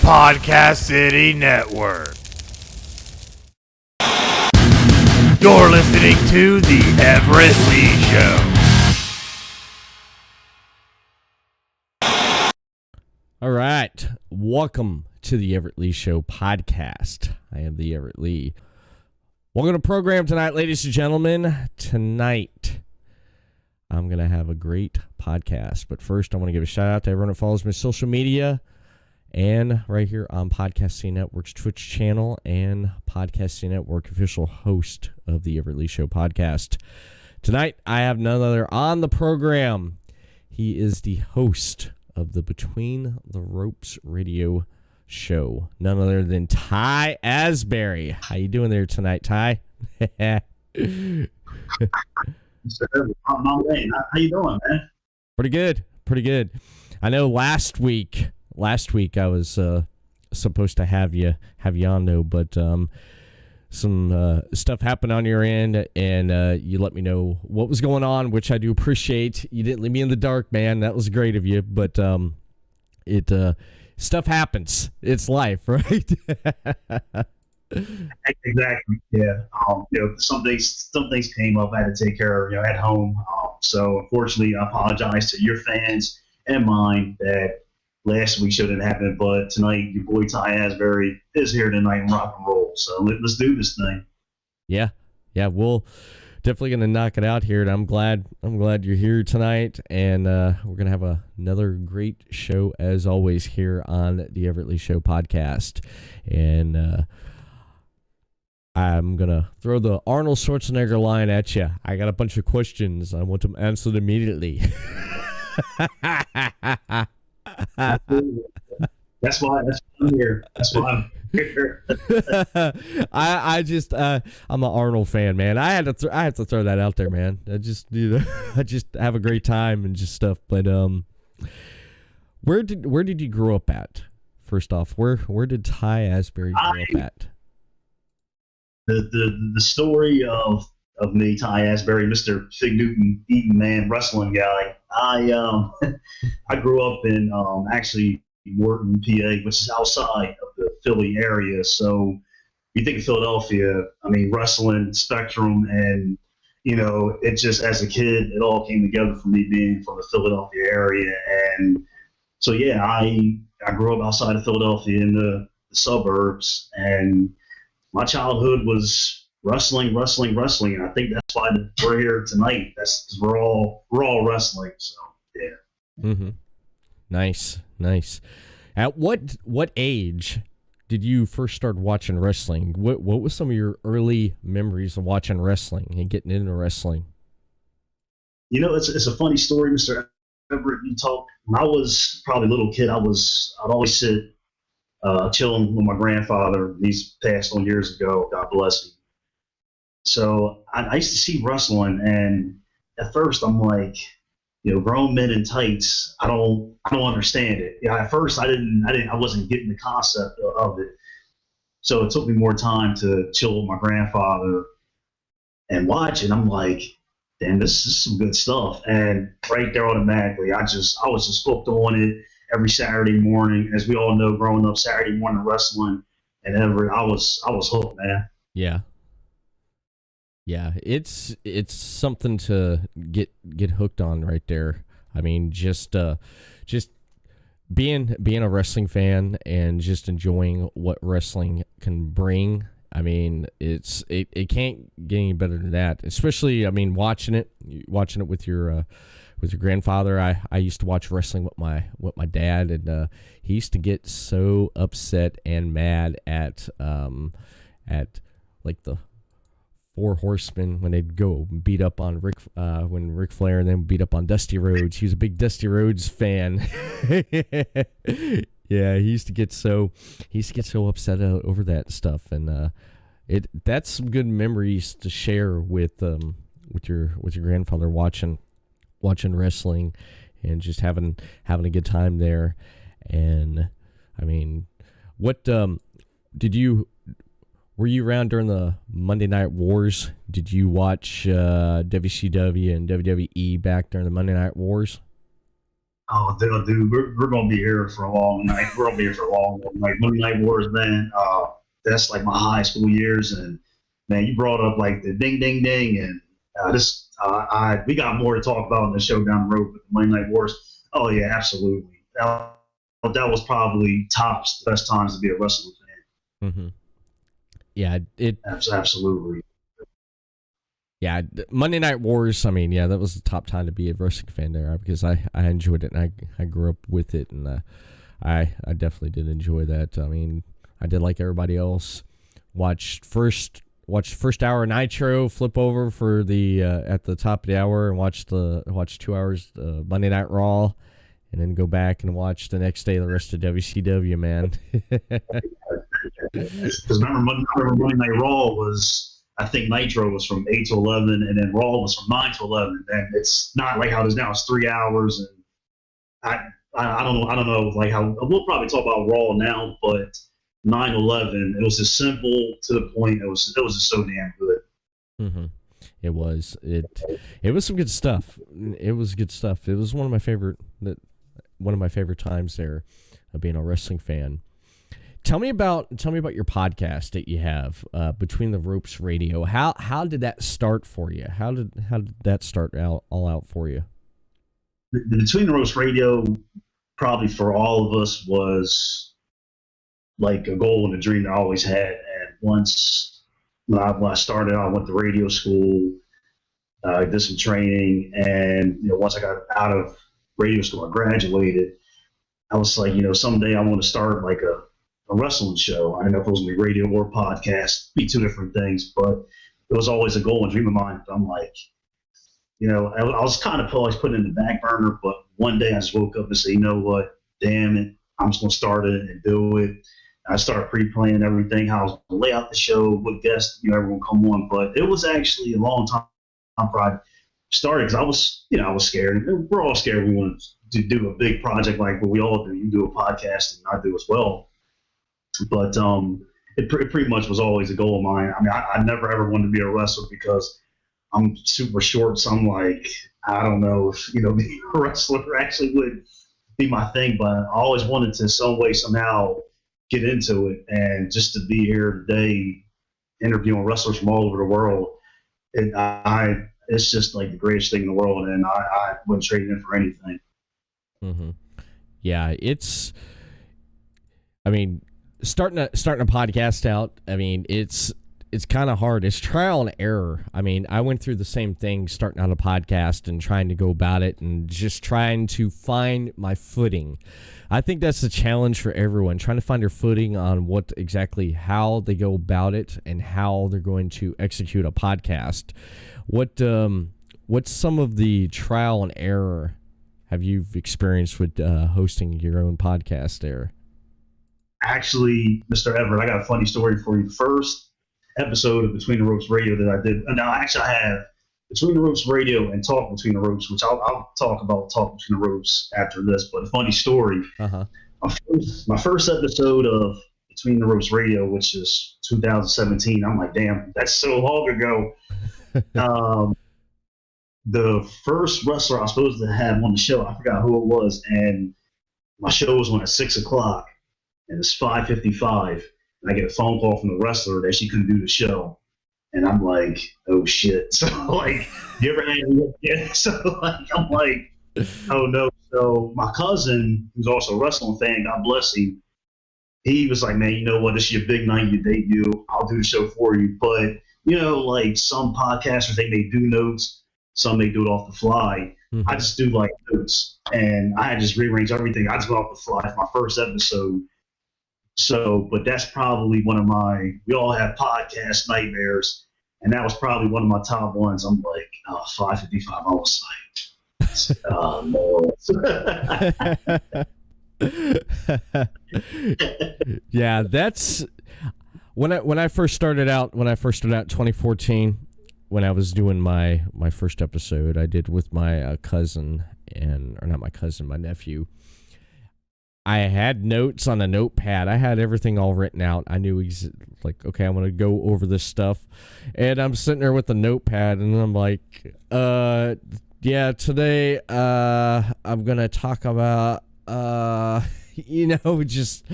Podcast City Network. You're listening to The Everett Lee Show. All right. Welcome to The Everett Lee Show podcast. I am The Everett Lee. Welcome to the program tonight, ladies and gentlemen. Tonight, I'm going to have a great podcast. But first, I want to give a shout out to everyone that follows my social media and right here on Podcasting Network's Twitch channel and Podcasting Network, official host of the Everett Lee Show podcast. Tonight, I have none other on the program. He is the host of the Between the Ropes radio show, none other than Ty Asbury. How you doing there tonight, Ty? My man, how you doing, man? Pretty good. I know last week I was supposed to have you on though, but some stuff happened on your end, and you let me know what was going on, which I do appreciate. You didn't leave me in the dark, man. That was great of you, but stuff happens. It's life, right? Exactly. Yeah. Some things came up I had to take care of, at home. So unfortunately, I apologize to your fans and mine that last week shouldn't happen, but tonight your boy Ty Asbury is here tonight in rock and roll. So let's do this thing. Yeah. We'll definitely gonna knock it out here, and I'm glad you're here tonight, and we're gonna have another great show as always here on the Everett Lee Show podcast. And I'm gonna throw the Arnold Schwarzenegger line at you. I got a bunch of questions. I want them answered immediately. That's why I'm here. That's why I'm here. I'm an Arnold fan, man. I have to throw that out there, man. I just have a great time and just stuff. But where did you grow up at? First off, where did Ty Asbury grow up at? The story of me, Ty Asbury, Mr. Fig Newton eating man, wrestling guy. I grew up in actually Morton, PA, which is outside of the Philly area. So you think of Philadelphia, I mean, wrestling, Spectrum, and it just, as a kid, it all came together for me being from the Philadelphia area. And so yeah, I grew up outside of Philadelphia in the suburbs, and my childhood was wrestling, and I think that's why we're here tonight. That's because we're all wrestling. So yeah. Mm-hmm. Nice. At what age did you first start watching wrestling? What was some of your early memories of watching wrestling and getting into wrestling? It's a funny story, Mr. Everett. You talk. When I was probably a little kid, I'd always sit chilling with my grandfather. He's passed on years ago. God bless him. So I used to see wrestling, and at first I'm like, grown men in tights. I don't understand it. At first I wasn't getting the concept of it. So it took me more time to chill with my grandfather and watch it. I'm like, damn, this is some good stuff. And right there automatically, I was just hooked on it every Saturday morning. As we all know, growing up, Saturday morning wrestling and Everett, I was hooked, man. Yeah, it's something to get hooked on right there. I mean, just being a wrestling fan and just enjoying what wrestling can bring. I mean, it can't get any better than that. Especially, I mean, watching it with your grandfather. I used to watch wrestling with my dad, and he used to get so upset and mad at like the Four Horsemen when they'd go beat up on when Ric Flair and then beat up on Dusty Rhodes. He was a big Dusty Rhodes fan. Yeah, he used to get so upset over that stuff, and that's some good memories to share with your grandfather watching wrestling and just having a good time there. And I mean, what were you around during the Monday Night Wars? Did you watch WCW and WWE back during the Monday Night Wars? Oh, dude, we're gonna be here for a long night. We're gonna be here for a long night. Monday Night Wars, man. That's like my high school years, and man, you brought up like the ding, ding, ding, and this. We got more to talk about in the show down the road with the Monday Night Wars. Oh yeah, absolutely. That was probably tops the best times to be a wrestling fan. Mm-hmm. Yeah, it. Absolutely. Yeah, Monday Night Wars. I mean, yeah, that was the top time to be a wrestling fan there because I enjoyed it and I grew up with it, and I definitely did enjoy that. I mean, I did like everybody else. Watched first hour of Nitro, flip over for the at the top of the hour and watch 2 hours Monday Night Raw, and then go back and watch the next day the rest of WCW. Man, because remember Monday Night Raw was. I think Nitro was from 8 to 11, and then Raw was from 9 to 11. And it's not like how it is now. It's 3 hours, and I don't know like how we'll probably talk about Raw now, but 9/11, it was just simple to the point. It was just so damn good. Mm-hmm. It was some good stuff. It was good stuff. It was one of my favorite times there of being a wrestling fan. Tell me about your podcast that you have, Between the Ropes Radio. How did that start for you? How did that start all out for you? The Between the Ropes Radio, probably for all of us, was like a goal and a dream that I always had. And once when I started, I went to radio school, did some training, and once I got out of radio school, I graduated. I was like, someday I want to start like a wrestling show. I don't know if it was going to be radio or podcast, be two different things, but it was always a goal and dream of mine. I'm like, I was kind of always put in the back burner, but one day I just woke up and said, you know what, damn it, I'm just going to start it and do it. I started pre-planning everything, how I was going to lay out the show, what guests, everyone come on, but it was actually a long time before I started because I was scared. We're all scared. We want to do a big project like what we all do. You do a podcast and I do as well. But it pretty much was always a goal of mine. I mean, I never ever wanted to be a wrestler because I'm super short. So I'm like, I don't know if being a wrestler actually would be my thing. But I always wanted to some way somehow get into it, and just to be here today, interviewing wrestlers from all over the world, it's just like the greatest thing in the world, and I wouldn't trade it in for anything. Mm-hmm. Yeah, I mean, starting a podcast out, I mean, it's kind of hard. It's trial and error. I mean, I went through the same thing starting out a podcast and trying to go about it and just trying to find my footing. I think that's the challenge for everyone, trying to find their footing on how they go about it and how they're going to execute a podcast. What's some of the trial and error have you experienced with hosting your own podcast there? Actually, Mr. Everett, I got a funny story for you. First episode of Between the Ropes Radio that I did. Now, actually, I have Between the Ropes Radio and Talk Between the Ropes, which I'll talk about Talk Between the Ropes after this. But a funny story. Uh-huh. My first episode of Between the Ropes Radio, which is 2017. I'm like, damn, that's so long ago. The first wrestler I was supposed to have on the show, I forgot who it was, and my show was on at 6:00. And it's 5:55, and I get a phone call from the wrestler that she couldn't do the show, and I'm like, oh shit. So like, you ever had yeah? So like, I'm like, oh no. So my cousin, who's also a wrestling fan, God bless him, he was like, man, you know what? This is your big night, your debut. I'll do the show for you. But like some podcasters, they may do notes, some may do it off the fly. Mm-hmm. I just do like notes, and I just rearrange everything. I just go off the fly for my first episode. So, but that's probably we all have podcast nightmares, and that was probably one of my top ones. I'm like, 5:55, I was like, no. Yeah, that's when I first started out 2014, when I was doing my first episode, I did with my cousin, my nephew. I had notes on a notepad. I had everything all written out. I knew okay, I'm going to go over this stuff. And I'm sitting there with the notepad, and I'm like, Yeah, today I'm gonna talk about just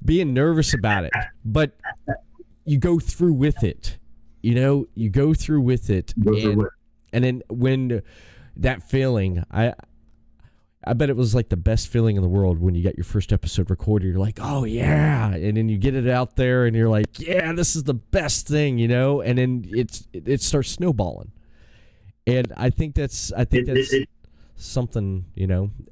being nervous about it, but you go through with it. You go through with it, and then when that feeling, I bet it was like the best feeling in the world when you got your first episode recorded. You're like, oh yeah, and then you get it out there, and you're like, yeah, this is the best thing, and then it starts snowballing. And I think that's something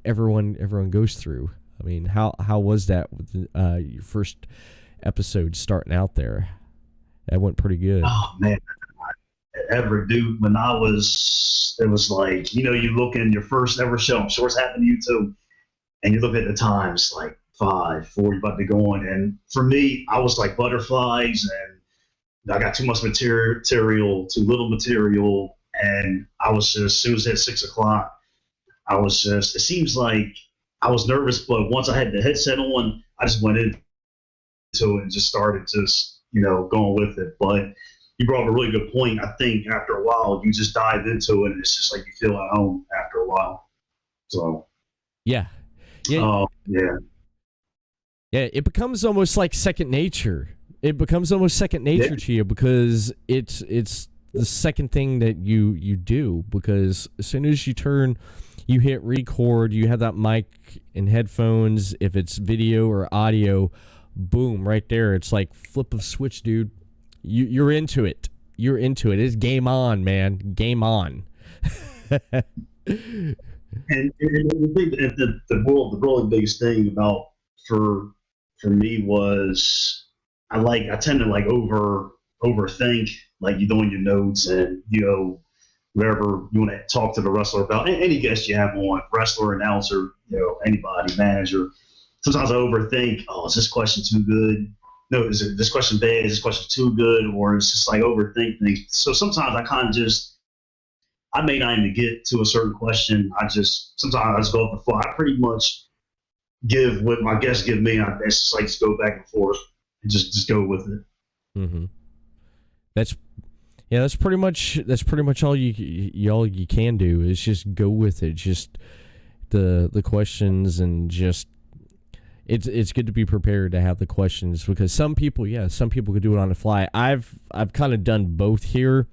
everyone goes through. I mean, how was that with your first episode starting out there? That went pretty good. Oh man, Everett, dude. When it was like you look in your first ever show. I'm sure it's happened to you too. And you look at the times like 5, 4, you're about to go on. And for me, I was like butterflies, and I got too much material, too little material. And I was just, as soon as it hit 6 o'clock, it seems like I was nervous, but once I had the headset on, I just went into it and just started going with it. But you brought up a really good point. I think after a while, you just dive into it, and it's just like you feel at home after a while. So, yeah. Oh, yeah. Yeah, it becomes almost like second nature. It becomes almost second nature to you because it's the second thing that you do, because as soon as you hit record, you have that mic and headphones. If it's video or audio, boom, right there. It's like flip of switch, dude. You're into it. You're into it. It's game on, man. Game on. And the really biggest thing about for me was I tend to overthink, like you're doing your notes and whatever you want to talk to the wrestler about, any guest you have on, wrestler, announcer, anybody, manager. Sometimes I overthink. Oh, is this question too good? No, is this question bad? Is this question too good? Or it's just like overthink things. So sometimes I kind of I may not even get to a certain question. Sometimes I just go off the fly. I pretty much give what my guests give me. It's just like just go back and forth and just go with it. Mm-hmm. That's pretty much all you can do is just go with it. Just the questions, and just it's good to be prepared to have the questions, because some people could do it on the fly. I've kind of done both here,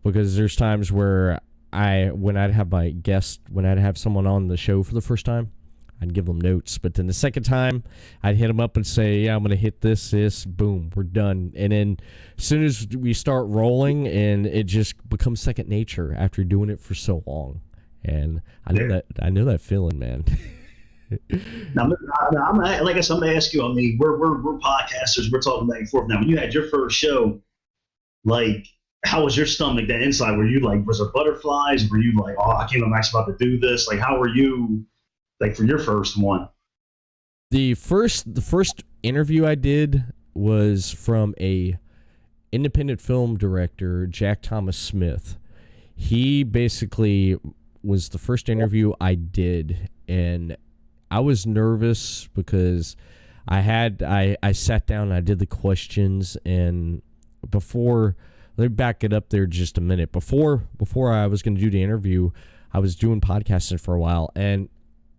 because there's times where when I'd have someone on the show for the first time, I'd give them notes. But then the second time, I'd hit them up and say, yeah, I'm going to hit this, boom, we're done. And then as soon as we start rolling, and it just becomes second nature after doing it for so long. And I know that feeling, man. Now, like I said, I'm going to ask you, I mean, we're podcasters, we're talking back and forth. Now, when you had your first show, like, how was your stomach, that inside? Were you like, was there butterflies? Were you like, oh, I can't believe I'm actually about to do this? Like, how were you, like, for your first one? The first interview I did was from a independent film director, Jack Thomas Smith. He basically was the first interview I did, and I was nervous because I sat down and I did the questions, and let me back it up there just a minute. Before I was going to do the interview, I was doing podcasting for a while, and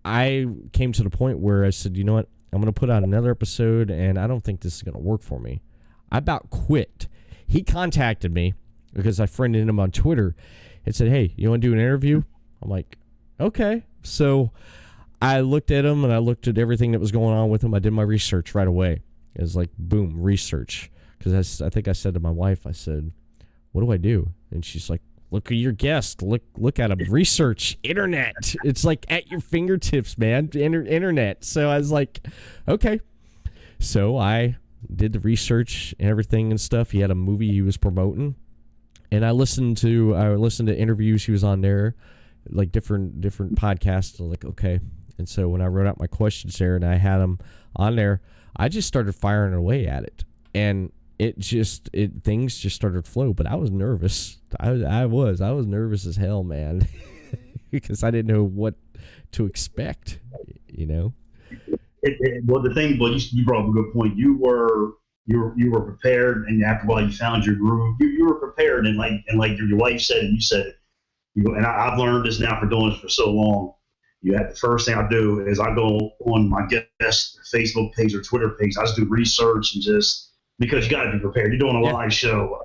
I came to the point where I said, you know what, I'm going to put out another episode, and I don't think this is going to work for me. I about quit. He contacted me because I friended him on Twitter and said, hey, you want to do an interview? I'm like, okay. So I looked at him, and I looked at everything that was going on with him. I did my research right away. It was like, boom, research. Because I think I said to my wife, I said, what do I do? And she's like, look at your guest. Look at him. Research. Internet. It's like at your fingertips, man. Internet. So I was like, okay. So I did the research and everything and stuff. He had a movie he was promoting, and I listened to interviews he was on there, like different podcasts. I was like, okay. And so when I wrote out my questions there and I had them on there, I just started firing away at it, and things just started to flow. But I was nervous. I was nervous as hell, man, because I didn't know what to expect, Well, you brought up a good point. You were prepared, and after a while you found your groove. You were prepared, and like your wife said, and you said it. And I've learned this now for doing this for so long. The first thing I do is I go on my guest Facebook page or Twitter page. I just do research and just because you got to be prepared. You're doing a live show.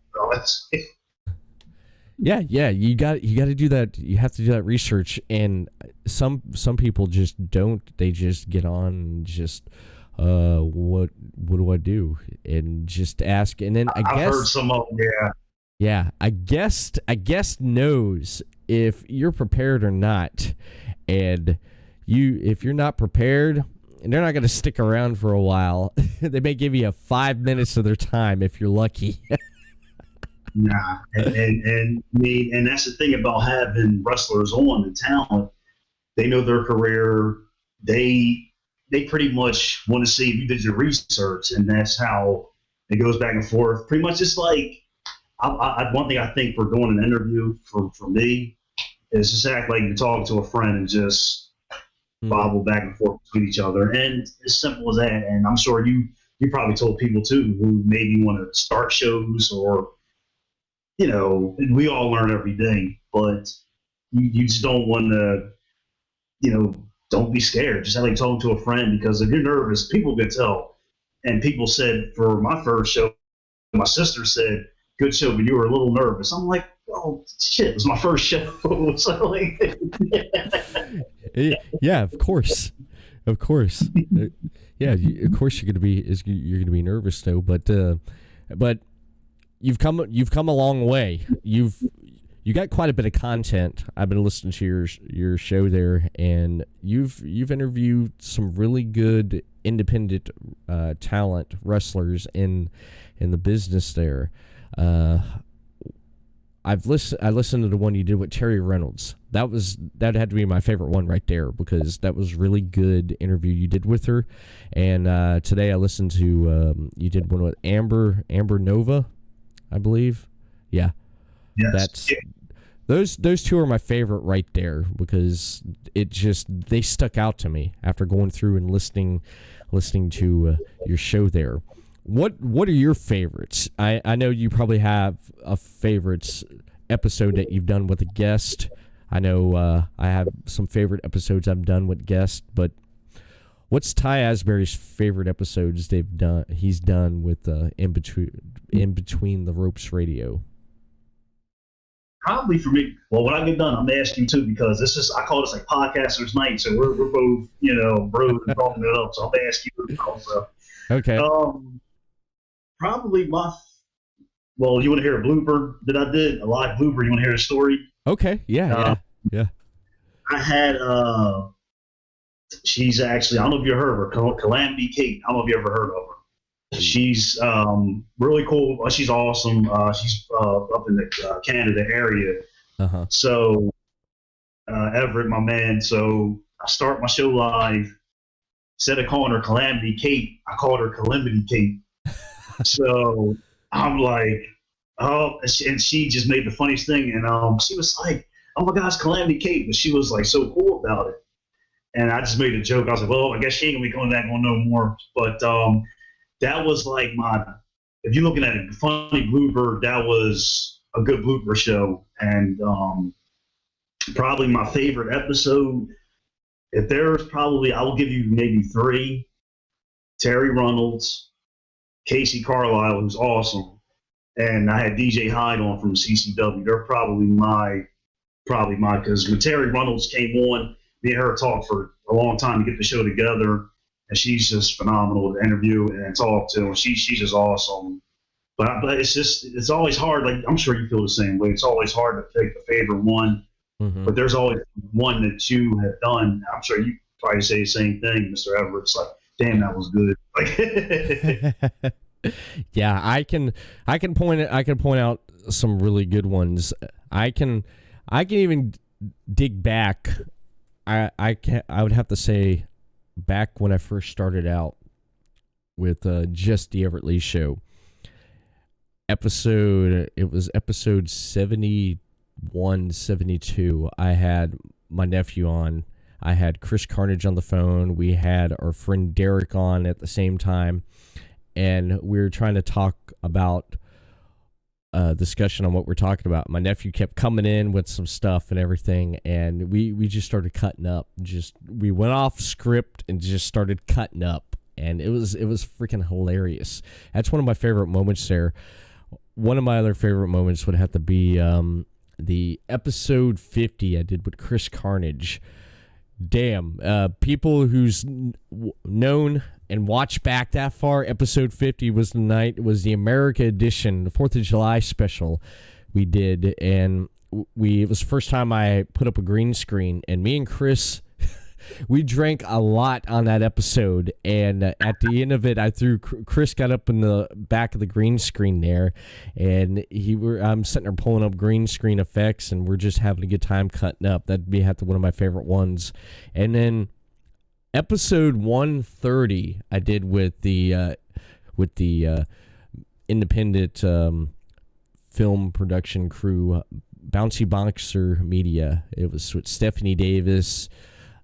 Yeah, you got to do that. You have to do that research, and some people just don't. They just get on and just what do I do, and just ask, and then I've heard some of them. Yeah, a guest knows if you're prepared or not, and if you're not prepared, and they're not going to stick around for a while. They may give you 5 minutes of their time if you're lucky. Nah, and that's the thing about having wrestlers on and talent. They know their career. They pretty much want to see if you did your research, and that's how it goes back and forth. Pretty much, it's like one thing I think for doing an interview for me is just act like you're talking to a friend and just bobble back and forth between each other, and as simple as that. And I'm sure you probably told people too who maybe want to start shows or. We all learn every day, but you just don't want to, don't be scared. Just have like talking to a friend, because if you're nervous, people can tell. And people said for my first show, my sister said, "Good show, but you were a little nervous." I'm like, "Oh shit, it was my first show." So like, yeah, of course. Yeah, of course you're gonna be nervous though, but. You've come a long way. You got quite a bit of content. I've been listening to your show there, and you've interviewed some really good independent talent wrestlers in the business there. I listened to the one you did with Terry Reynolds. That had to be my favorite one right there, because that was really good interview you did with her. And today I listened to you did one with Amber Nova, I believe. Yeah. Yes. Those two are my favorite right there, because they stuck out to me after going through and listening to your show there. What are your favorites? I know you probably have a favorites episode that you've done with a guest. I know I have some favorite episodes I've done with guests, but what's Ty Asbury's favorite episodes he's done with in between the ropes radio? Probably for me. Well, when I get done, I'm gonna ask you too, because I call this like podcasters night, so we're both bros and talking it up. So I'm gonna ask you also. Okay. Probably you want to hear a blooper that I did, a live blooper? You want to hear a story? Okay. Yeah. I had she's actually, I don't know if you heard of her, Calamity Kate. I don't know if you ever heard of her. She's really cool. She's awesome. She's up in the Canada area. Uh-huh. So Everett, my man. So I start my show live. Instead of calling her Calamity Kate, I called her Calamity Kate. So I'm like, oh, and she just made the funniest thing. And she was like, "Oh my gosh, Calamity Kate." But she was like so cool about it. And I just made a joke. I was like, well, I guess she ain't gonna be coming back on no more. But that was like if you're looking at a funny blooper, that was a good blooper show. And probably my favorite episode, if there's probably, I will give you maybe 3. Terry Reynolds, Casey Carlisle, who's awesome, and I had DJ Hyde on from CCW. They're probably because when Terry Reynolds came on, me and her talked for a long time to get the show together, and she's just phenomenal to interview and talk to, and she's just awesome. But it's always hard. Like, I'm sure you feel the same way. It's always hard to pick a favorite one, but there's always one that you have done. I'm sure you probably say the same thing, Mr. Everett. It's like, damn, that was good. Yeah, I can point out some really good ones. I can even dig back. I would have to say back when I first started out with just the Everett Lee Show. It was episode 71, 72. I had my nephew on. I had Chris Carnage on the phone. We had our friend Derek on at the same time. And we were trying to talk about discussion on what we're talking about. My nephew kept coming in with some stuff and everything, and we just started cutting up. We went off script and just started cutting up, and it was freaking hilarious. That's one of my favorite moments there. One of my other favorite moments would have to be the episode 50 I did with Chris Carnage. Damn, people who's known and watched back that far, episode 50 was the America edition, the 4th of July special we did, and it was the first time I put up a green screen, and me and Chris, we drank a lot on that episode, and at the end of it, Chris got up in the back of the green screen there, and I'm sitting there pulling up green screen effects, and we're just having a good time cutting up. That'd be one of my favorite ones. And then episode 130, I did with the independent film production crew, Bouncy Boxer Media. It was with Stephanie Davis,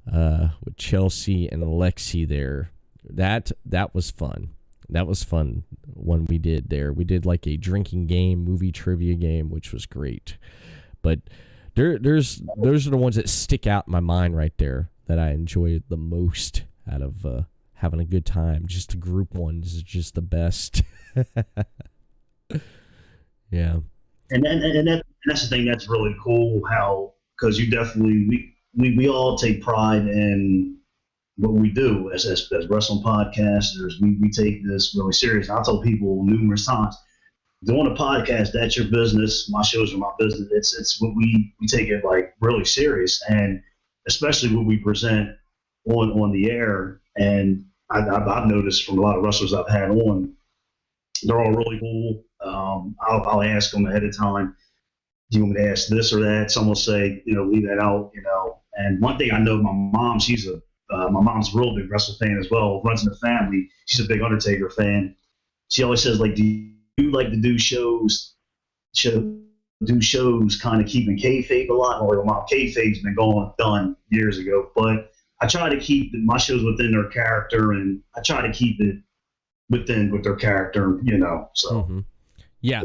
with Chelsea and Alexi there. That was fun. That was fun when we did there. We did like a drinking game, movie trivia game, which was great. But those are the ones that stick out in my mind right there that I enjoy the most out of having a good time. Just the group ones is just the best. Yeah. And that's the thing that's really cool, because you definitely, we all take pride in what we do as wrestling podcasters. We take this really serious. I told people numerous times, doing a podcast, that's your business. My shows are my business. It's what we take it like really serious, and especially what we present on the air. And I've noticed from a lot of wrestlers I've had on, they're all really cool. I'll ask them ahead of time, do you want me to ask this or that? Some will say, leave that out, And one thing I know, my mom, my mom's a real big wrestling fan as well, runs in the family. She's a big Undertaker fan. She always says, like, do you like to do shows kind of keeping kayfabe a lot? Or my kayfabe's been done years ago, but I try to keep my shows within their character, and I try to keep it with their character, so. Mm-hmm. Yeah,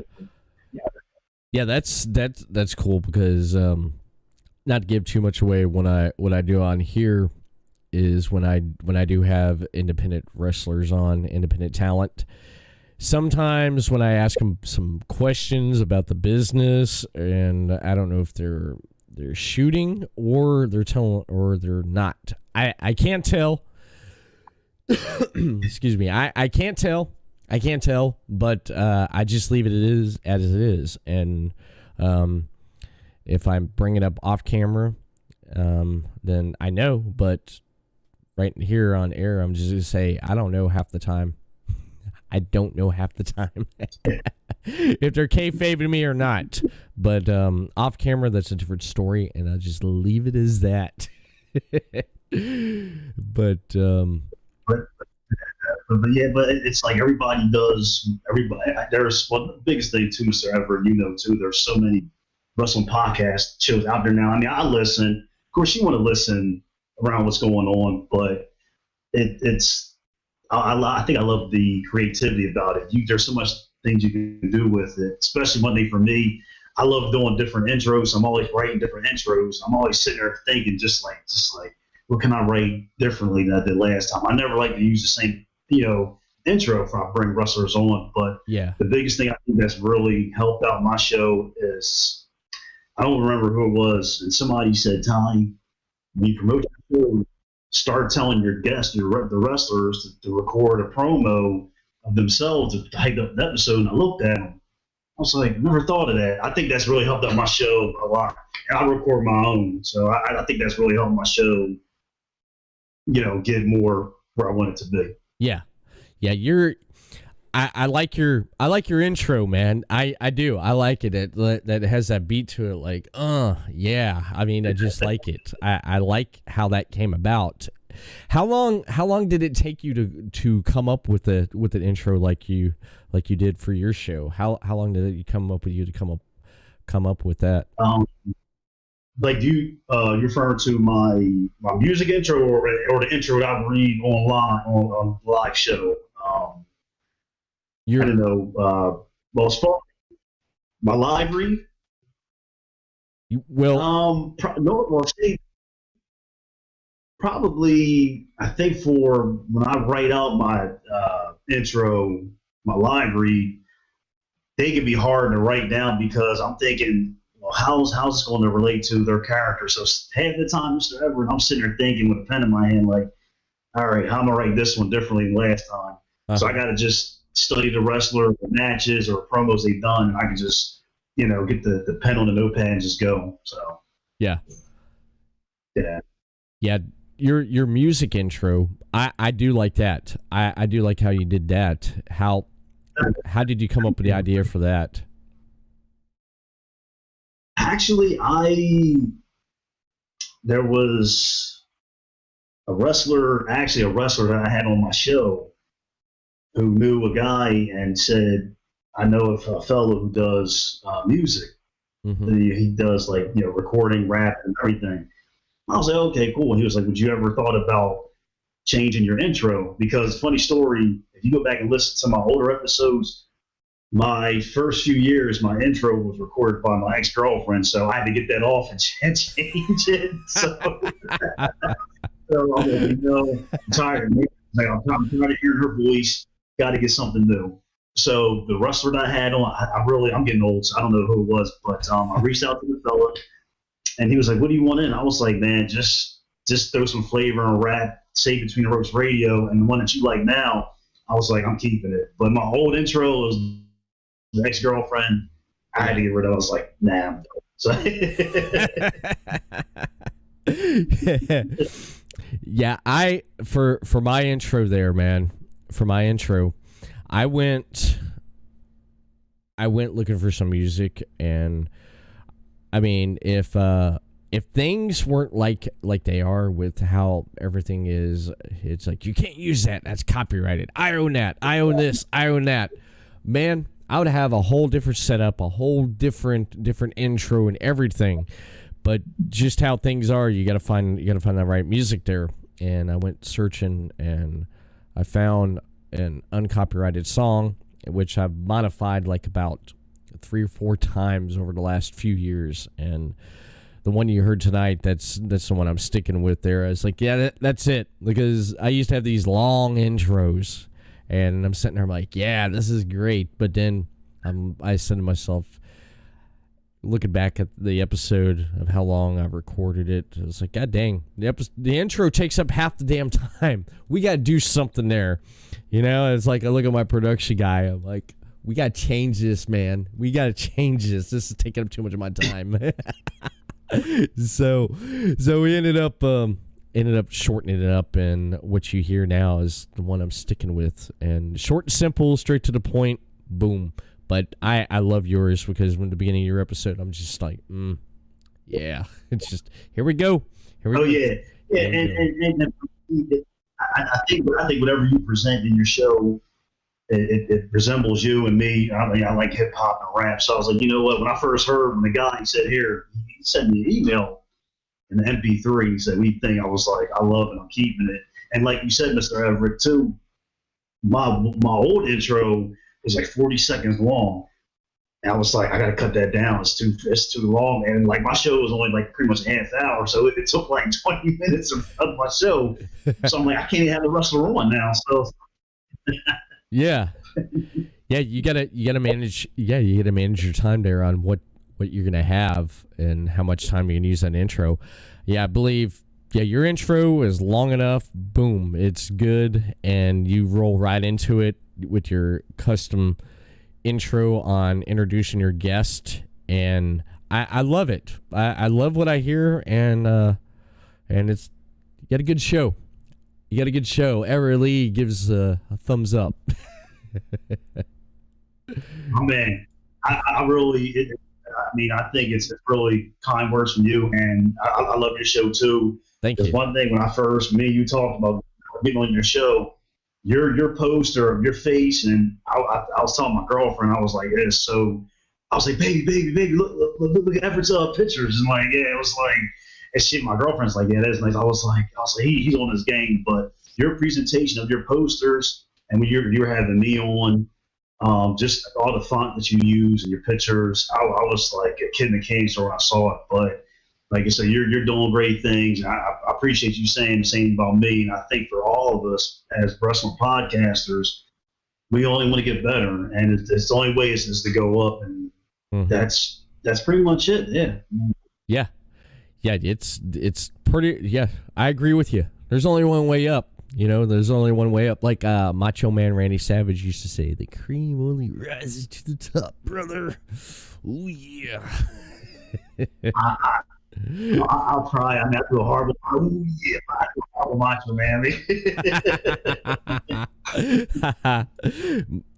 that's cool, because not to give too much away, what I do on here is when I do have independent wrestlers on, independent talent, sometimes when I ask them some questions about the business, and I don't know if they're shooting or they're telling or they're not. I can't tell. Excuse me. I can't tell. But I just leave it as it is. And if I'm bringing it up off camera, then I know. But right here on air, I'm just going to say I don't know half the time. I don't know half the time if they're kayfabing me or not. But off camera, that's a different story, and I'll just leave it as that. But but it's like everybody does. There's the biggest thing too, Mr. Everett. Too. There's so many wrestling podcast shows out there now. I mean, I listen. Of course, you want to listen around what's going on, but it's. I think I love the creativity about it. There's so much things you can do with it, especially one thing for me. I love doing different intros. I'm always writing different intros. I'm always sitting there thinking, just like, what can I write differently than I did last time? I never like to use the same, intro if I bring wrestlers on. But yeah, the biggest thing I think that's really helped out my show is, I don't remember who it was, and somebody said, Ty, when you promote your show, start telling your guests, the wrestlers, to record a promo of themselves to hype up the episode. And I looked at them. I was like, never thought of that. I think that's really helped out my show a lot. And I record my own, so I think that's really helped my show, get more where I want it to be. Yeah. I like your intro, man. I do. I like it. That has that beat to it. Like, yeah. I mean, I just like it. I like how that came about. How long did it take you to come up with an intro like you did for your show? How long did it come up with that? Like you referring to my music intro or the intro that I read online on live show? I don't know. Well, as far My live read? See, probably, I think for when I write out my intro, my live read, they can be hard to write down because I'm thinking, well, how's this going to relate to their character? So half the time, Mr. Everett, I'm sitting there thinking with a pen in my hand, like, all right, how am I write this one differently than last time? So I got to just study the wrestler, the matches, or promos they've done, and I can just, get the pen on the notepad and just go. So yeah. Yeah. Your music intro, I do like that. I do like how you did that. How did you come up with the idea for that? Actually, there was a wrestler that I had on my show who knew a guy and said, I know of a fellow who does music. Mm-hmm. He does recording, rap, and everything. I was like, okay, cool. And he was like, would you ever thought about changing your intro? Because funny story, if you go back and listen to my older episodes, my first few years, my intro was recorded by my ex-girlfriend, so I had to get that off and change it. So, I'm like, I'm tired. I'm tired of hearing her voice. Got to get something new. So the wrestler that I had on, I'm getting old, so I don't know who it was, but I reached out to the fella, and he was like, "What do you want in?" I was like, "Man, just throw some flavor and rap, say Between the Ropes Radio, and the one that you like now." I was like, "I'm keeping it." But my old intro was the ex-girlfriend. I had to get rid of it. I was like, "Nah, I'm done." So Yeah, for my intro there, man. For my intro, I went looking for some music, and I mean, if things weren't like they are with how everything is, it's like you can't use that. That's copyrighted. I own that. I own this. I own that. Man, I would have a whole different setup, a whole different intro and everything. But just how things are, you gotta find that right music there. And I went searching, and I found an uncopyrighted song, which I've modified like about 3 or 4 times over the last few years. And the one you heard tonight, that's the one I'm sticking with there. I was like, yeah, that's it. Because I used to have these long intros, and I'm sitting there, I'm like, yeah, this is great. But then I said to myself, looking back at the episode of how long I recorded it, I was like, God dang, the intro takes up half the damn time. We got to do something there. It's like I look at my production guy, I'm like, we got to change this, man. We got to change this. This is taking up too much of my time. So we ended up shortening it up, and what you hear now is the one I'm sticking with. And short and simple, straight to the point, boom. But I love yours because in the beginning of your episode, I'm just like, yeah. It's just, here we go. Yeah. And I think whatever you present in your show, it resembles you and me. I mean, I like hip hop and rap. So I was like, you know what? When I first heard when the guy said, here, he sent me an email in the MP3. He said, "What do you think?" I was like, I love it. I'm keeping it. And like you said, Mr. Everett, too, my old intro was like 40 seconds long. And I was like, I got to cut that down. It's too long. And like my show was only like pretty much a half hour. So it took like 20 minutes of my show. So I'm like, I can't even have the wrestler on now. So yeah. Yeah, you gotta manage your time there on what you're gonna have and how much time you're gonna use that intro. Yeah, I believe your intro is long enough, boom, it's good, and you roll right into it with your custom intro on introducing your guest, and I love it. I love what I hear, and it's you got a good show. Everett Lee gives a thumbs up. Oh, man, I really, I think it's really kind words from you, and I love your show too. Thank you. Because one thing when me and you talked about getting on your show, your poster of your face, and I was telling my girlfriend, I was like, it's so. I was like, baby, look at Everett's pictures, and like, yeah, it was like, and shit. My girlfriend's like, yeah, that's nice. I was like, he's on his game, but your presentation of your posters, and when you're having me on, Just all the font that you use and your pictures. I was like a kid in a candy store when I saw it. But like I said, you're doing great things. I appreciate you saying the same about me. And I think for all of us as wrestling podcasters, we only want to get better, and it's the only way is to go up, and that's pretty much it. Yeah. It's pretty. Yeah, I agree with you. There's only one way up. There's only one way up. Like Macho Man Randy Savage used to say, "The cream only rises to the top, brother." Oh yeah. I'll try. I mean, I do a horrible. Oh yeah, I do a horrible Macho Man.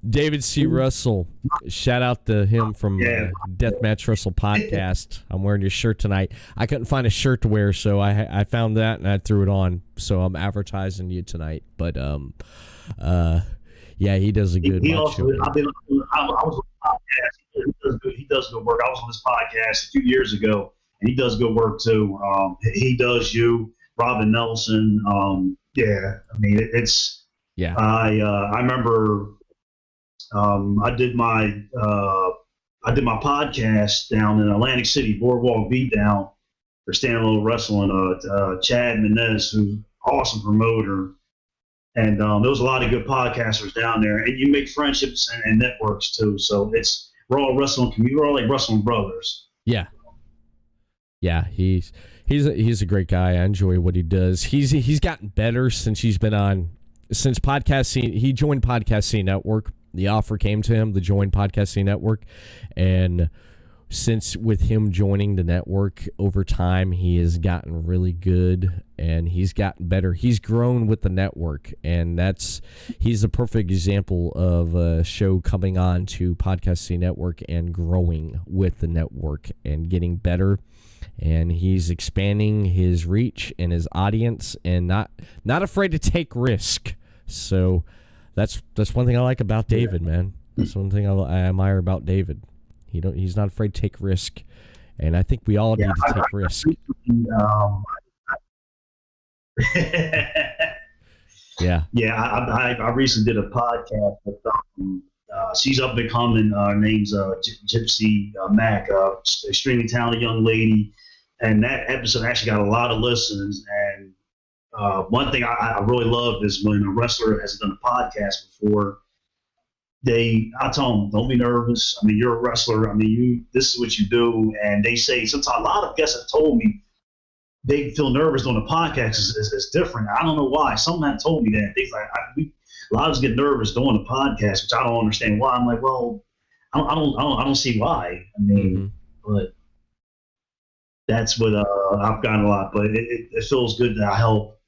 David C. Russell, shout out to him from Deathmatch Russell podcast. I'm wearing your shirt tonight. I couldn't find a shirt to wear, so I found that and I threw it on. So I'm advertising you tonight. But yeah, he does a good. I was on the podcast. He does good work. I was on this podcast a few years ago, and he does good work too. He does you, Robin Nelson. Yeah, I mean it's. Yeah, I remember I did my podcast down in Atlantic City, Boardwalk Beatdown for Stand Low Wrestling. Chad Menez, who's awesome promoter, and there was a lot of good podcasters down there. And you make friendships and networks too. So we're all wrestling community. We're all like wrestling brothers. Yeah, he's a great guy. I enjoy what he does. He's gotten better since he's been on. Since podcasting, he joined Podcasting Network. The offer came to him to join Podcasting Network, and since with him joining the network over time, he has gotten really good and he's gotten better. He's grown with the network, and he's a perfect example of a show coming on to Podcasting Network and growing with the network and getting better. And he's expanding his reach and his audience, and not afraid to take risk. So that's one thing I like about David, man. That's one thing I admire about David. He's not afraid to take risk, and I think we all need to take risk. I recently did a podcast with she's up and coming. Her name's Gypsy Mac, extremely talented young lady. And that episode actually got a lot of listens. And one thing I really loved is when a wrestler has done a podcast before, I tell them, don't be nervous. I mean, you're a wrestler. I mean, this is what you do. And they say, sometimes a lot of guests have told me they feel nervous doing a podcast is different. I don't know why. Someone had told me that. They like, a lot of us get nervous doing a podcast, which I don't understand why. I'm like, well, I don't see why. I mean, but that's what I've gotten a lot, but it feels good that I help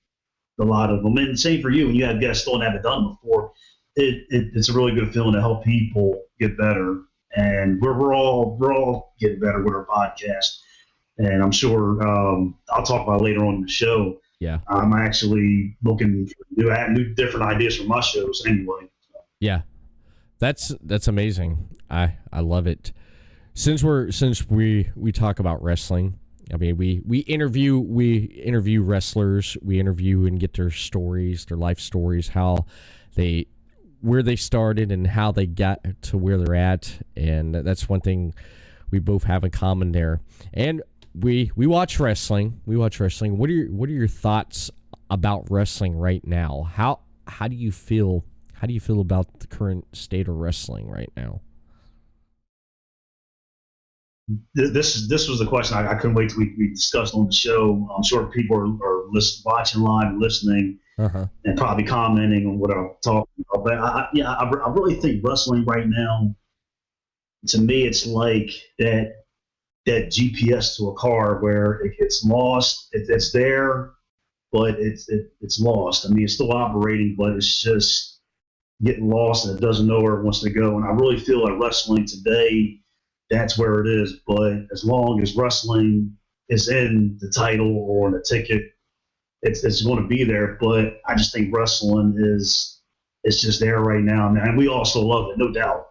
a lot of them. And same for you, when you have guests still haven't done before, it's a really good feeling to help people get better. And we're all getting better with our podcast. And I'm sure I'll talk about it later on in the show. Yeah, I'm actually looking for new different ideas for my shows anyway. Yeah, that's amazing. I love it. Since we talk about wrestling, I mean, we interview wrestlers. We interview and get their stories, their life stories, where they started and how they got to where they're at. And that's one thing we both have in common there. And we watch wrestling. What are your thoughts about wrestling right now? How do you feel about the current state of wrestling right now? This was the question I couldn't wait till we discussed on the show. I'm sure people are watching live and listening and probably commenting on what I'm talking about. But I really think wrestling right now, to me, it's like that GPS to a car where it gets lost. It's there, but it's lost. I mean, it's still operating, but it's just getting lost and it doesn't know where it wants to go. And I really feel like wrestling today, that's where it is. But as long as wrestling is in the title or the ticket, it's going to be there. But I just think wrestling it's just there right now. And we also love it, no doubt.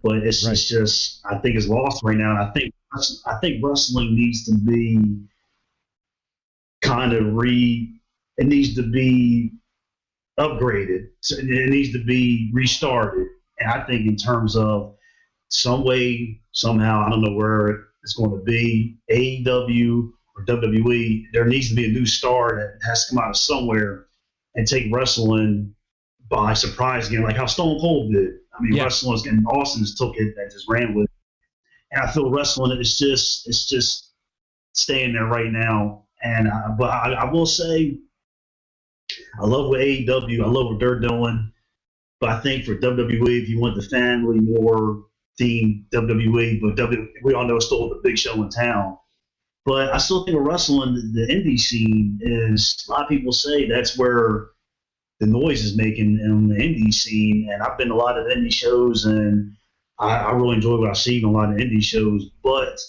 But it's just I think it's lost right now. And I think wrestling needs to be it needs to be upgraded. So it needs to be restarted. And I think in terms of some way, somehow, I don't know where it's going to be, AEW or WWE, there needs to be a new star that has to come out of somewhere and take wrestling by surprise again, like how Stone Cold did. I mean, wrestling and Austin's took it and just ran with it. And I feel wrestling it's just staying there right now. And but I will say, I love what AEW, I love what they're doing. But I think for WWE, if you want the family more themed WWE, but we all know it's still the big show in town. But I still think with wrestling, the indie scene is, a lot of people say that's where the noise is making in the indie scene. And I've been to a lot of indie shows, and I really enjoy what I've seen on a lot of indie shows. But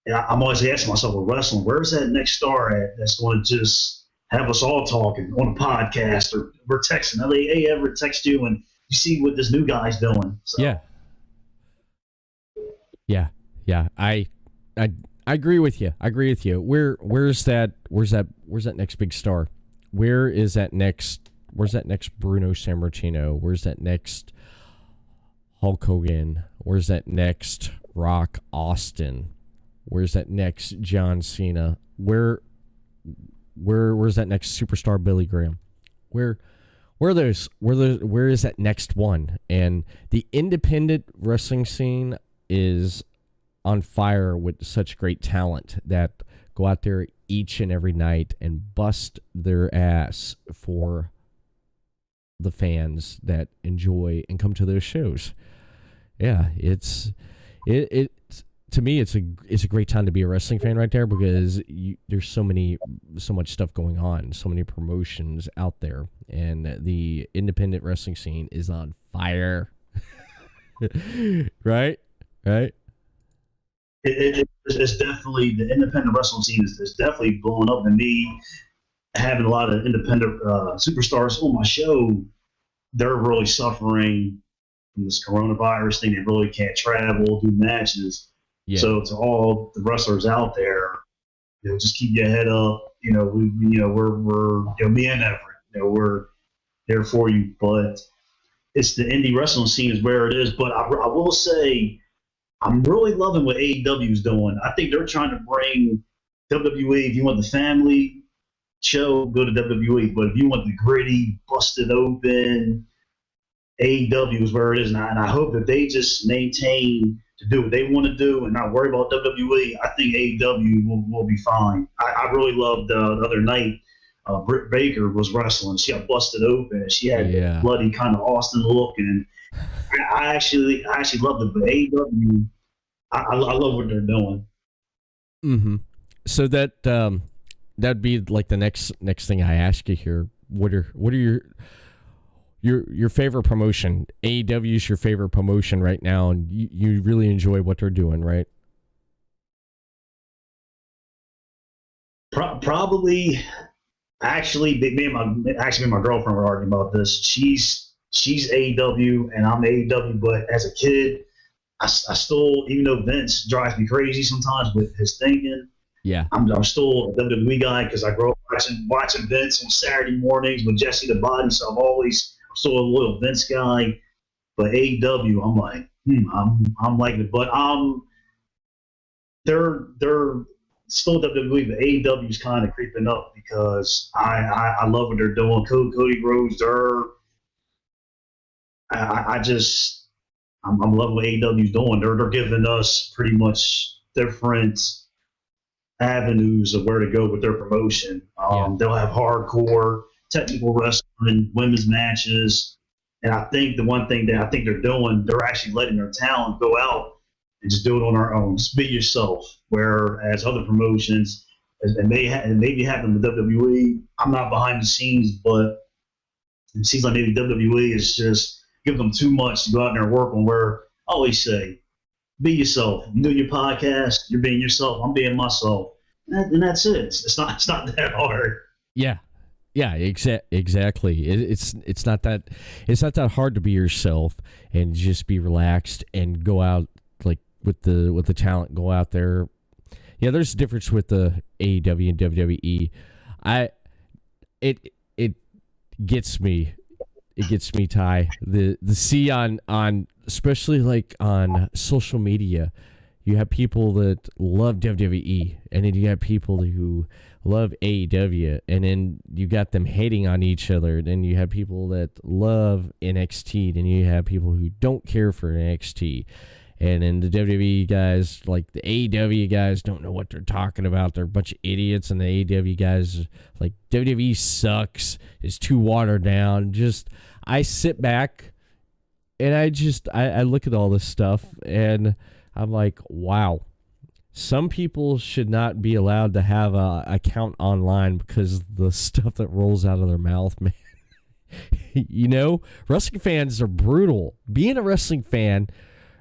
I'm always asking myself with wrestling, where's that next star at that's going to just have us all talking on a podcast, or we're texting. Hey, Everett, text you, and you see what this new guy's doing. So. Yeah. I agree with you. Where's that next big star? Where's that next Bruno Sammartino? Where's that next Hulk Hogan? Where's that next Rock Austin? Where's that next John Cena? Where's that next superstar Billy Graham? Where is that next one? And the independent wrestling scene is on fire with such great talent that go out there each and every night and bust their ass for the fans that enjoy and come to those shows. Yeah, it's to me, it's a great time to be a wrestling fan right there, because there's so much stuff going on, so many promotions out there, and the independent wrestling scene is on fire. Right? It's definitely, the independent wrestling scene is definitely blowing up, and me having a lot of independent superstars on my show, they're really suffering from this coronavirus thing. They really can't travel, do matches. Yeah. So to all the wrestlers out there, just keep your head up. We're me and Everett, we're there for you. But it's the indie wrestling scene is where it is. But I will say, I'm really loving what AEW is doing. I think they're trying to bring WWE. If you want the family show, go to WWE. But if you want the gritty, busted open, AEW is where it is. And I hope that they just maintain to do what they want to do and not worry about WWE. I think AEW will be fine. I really loved the other night, Britt Baker was wrestling. She got busted open. She had that bloody kind of Austin look, and I actually loved it. But AEW, I love what they're doing. Mm-hmm. So that'd be like the next thing I ask you here. What are your favorite promotion? AEW is your favorite promotion right now, and you really enjoy what they're doing, right? Probably. Actually, me and my girlfriend were arguing about this. She's AEW and I'm AEW, but as a kid, I still, even though Vince drives me crazy sometimes with his thinking, I'm still a WWE guy because I grew up watching Vince on Saturday mornings with Jesse the Body, so I'm still a loyal Vince guy. But AEW, I'm like, I'm liking it, but they're still WWE, but AEW is kind of creeping up because I love what they're doing. Cody Rhodes, I'm loving what AEW's doing. They're giving us pretty much different avenues of where to go with their promotion. They'll have hardcore, technical wrestling, women's matches, and I think the one thing that I think they're doing, they're actually letting their talent go out and just do it on our own. Just be yourself. Whereas other promotions, and maybe happen with WWE, I'm not behind the scenes, but it seems like maybe WWE is just giving them too much to go out there and work on. Where I always say, be yourself. You do your podcast, you're being yourself. I'm being myself, and that's it. It's not that hard. Yeah, exactly. It's not that hard to be yourself and just be relaxed and go out like with the talent. Go out there. Yeah, there's a difference with the AEW and WWE. It gets me it gets me, Ty. The see on especially like on social media, you have people that love WWE, and then you have people who love AEW, and then you got them hating on each other. Then you have people that love NXT, and you have people who don't care for NXT. And then the WWE guys, like the AEW guys, don't know what they're talking about. They're a bunch of idiots, and the AEW guys, like, WWE sucks, is too watered down. Just, I sit back, and I look at all this stuff, and I'm like, wow. Some people should not be allowed to have a account online because of the stuff that rolls out of their mouth, man. You know, wrestling fans are brutal. Being a wrestling fan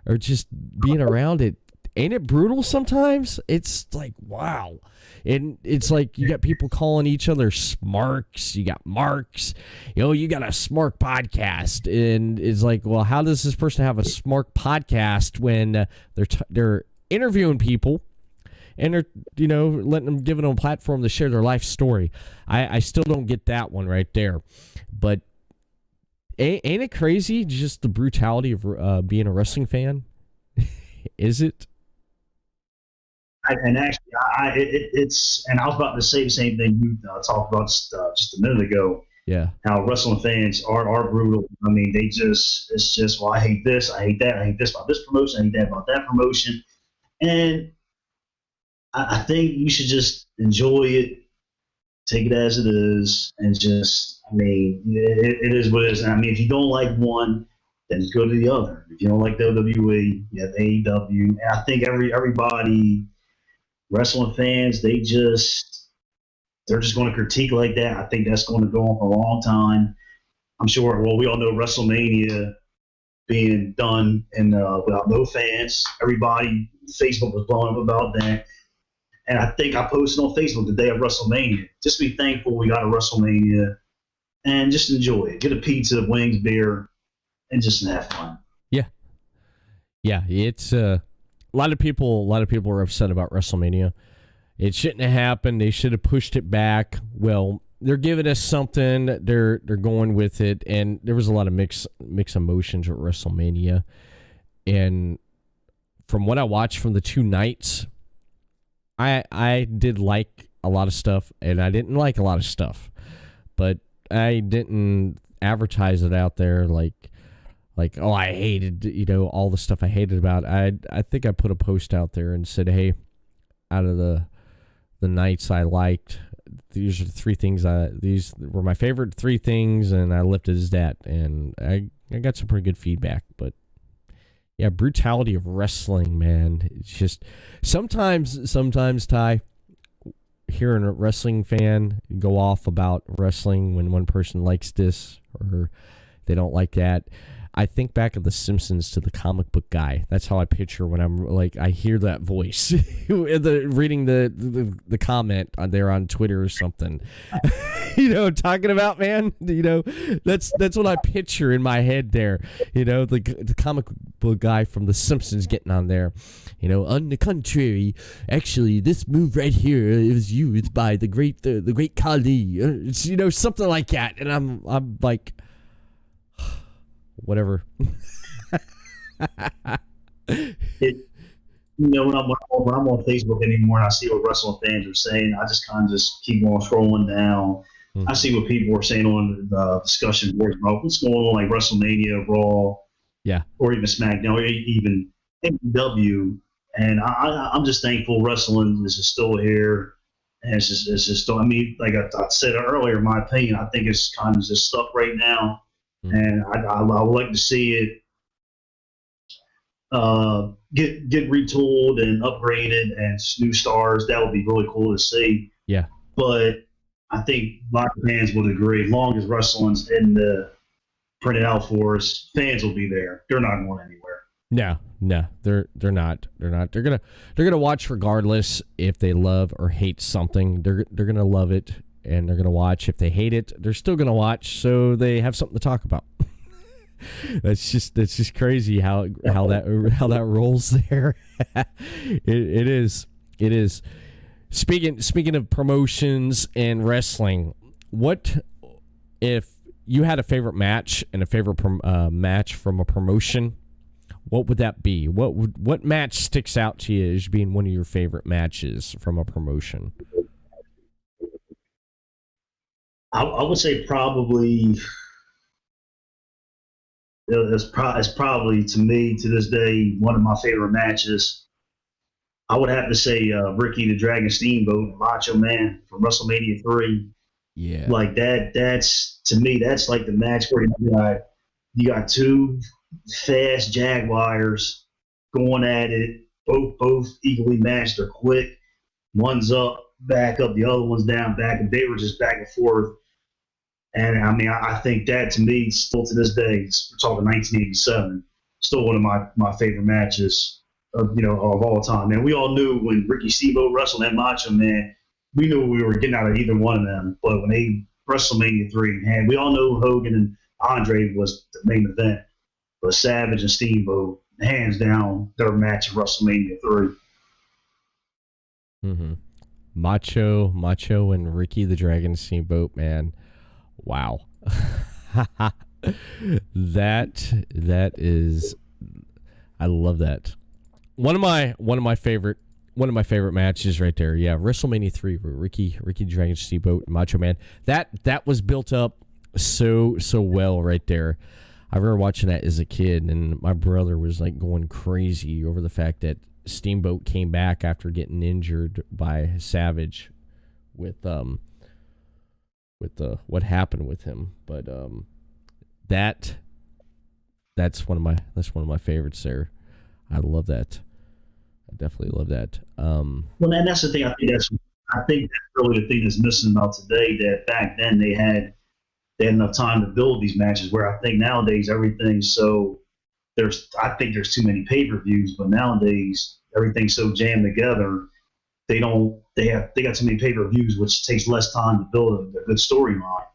or just being around it, ain't it brutal sometimes? It's like, wow. And it's like you got people calling each other smarks. You got marks. You know, you got a smark podcast. And it's like, well, how does this person have a smark podcast when they're interviewing people and they're, you know, giving them a platform to share their life story? I still don't get that one right there. But ain't it crazy, just the brutality of being a wrestling fan? Is it? And actually, it's, and I was about to say the same thing you talked about just a minute ago. Yeah. How wrestling fans are brutal. I mean, it's just, well, I hate this, I hate that, I hate this about this promotion, I hate that about that promotion. And I think you should just enjoy it, take it as it is, and just, I mean, it is what it is. And I mean, if you don't like one, then go to the other. If you don't like WWE, you have AEW. And I think everybody, wrestling fans, they're just going to critique like that. I think that's going to go on for a long time. I'm sure, well, we all know WrestleMania being done and without no fans. Everybody, Facebook was blowing up about that. And I think I posted on Facebook the day of WrestleMania. Just be thankful we got a WrestleMania and just enjoy it. Get a pizza, wings, beer, and just have fun. Yeah. Yeah, it's a lot of people are upset about WrestleMania. It shouldn't have happened. They should have pushed it back. Well, they're giving us something. They're going with it, and there was a lot of mixed emotions with WrestleMania. And from what I watched from the two nights, I did like a lot of stuff, and I didn't like a lot of stuff. But I didn't advertise it out there like, oh, I hated, you know, all the stuff I hated about it. I think I put a post out there and said, hey, out of the nights I liked, these are the three things these were my favorite three things, and I left it as that. And I got some pretty good feedback. But yeah, brutality of wrestling, man. It's just sometimes, Ty, hearing a wrestling fan go off about wrestling when one person likes this or they don't like that, I think back of The Simpsons to the comic book guy. That's how I picture when I'm like, I hear that voice reading the comment on there on Twitter or something. You know, talking about, man, you know, that's what I picture in my head there. You know, the comic book guy from The Simpsons getting on there. You know, on the contrary, actually, this move right here is used by the great Kali. It's, you know, something like that. And I'm like, whatever. You know, when I'm on Facebook anymore and I see what wrestling fans are saying, I just kind of just keep on scrolling down. Mm-hmm. I see what people are saying on the discussion boards about what's going on, like WrestleMania, Raw, yeah, or even SmackDown, or even AEW. And I'm just thankful wrestling is still here. And it's just still, I mean, like I said earlier, in my opinion, I think it's kind of just stuck right now. Mm-hmm. And I would like to see it get retooled and upgraded and new stars. That would be really cool to see. Yeah. But I think a lot of fans would agree. As long as wrestling's in the printed out for us, fans will be there. They're not going anywhere. No, they're not. They're gonna watch regardless if they love or hate something. They're gonna love it and they're gonna watch. If they hate it, they're still gonna watch, so they have something to talk about. That's just crazy how that rolls there. It is. Speaking of promotions and wrestling, what if you had a favorite match and a favorite match from a promotion, what would that be? What match sticks out to you as being one of your favorite matches from a promotion? I would say probably it's probably to me to this day one of my favorite matches. I would have to say Ricky the Dragon Steamboat, Macho Man from WrestleMania 3. Yeah. Like that's to me, that's like the match where you got two fast Jaguars going at it, both equally matched. They're quick. One's up, back up, the other one's down, back, and they were just back and forth. And I mean, I think that to me, still to this day, we're talking 1987, still one of my favorite matches of all time. And we all knew when Ricky Steamboat wrestled that Macho Man, we knew we were getting out of either one of them. But when they WrestleMania 3, and we all know Hogan and Andre was the main event, but Savage and Steamboat, hands down, their match at WrestleMania 3. Mm-hmm. Macho and Ricky the Dragon Steamboat, man. Wow. that is, I love that. One of my favorite matches right there. Yeah, WrestleMania 3 where Ricky Dragon Steamboat and Macho Man. That was built up so well right there. I remember watching that as a kid, and my brother was like going crazy over the fact that Steamboat came back after getting injured by Savage with what happened with him. But that's one of my favorites there. I love that. I definitely love that. Well, and that's the thing. I think that's really the thing that's missing about today. That back then they had enough time to build these matches. Where I think nowadays everything's so I think there's too many pay-per-views. But nowadays everything's so jammed together. They got too many pay-per-views, which takes less time to build a good storyline.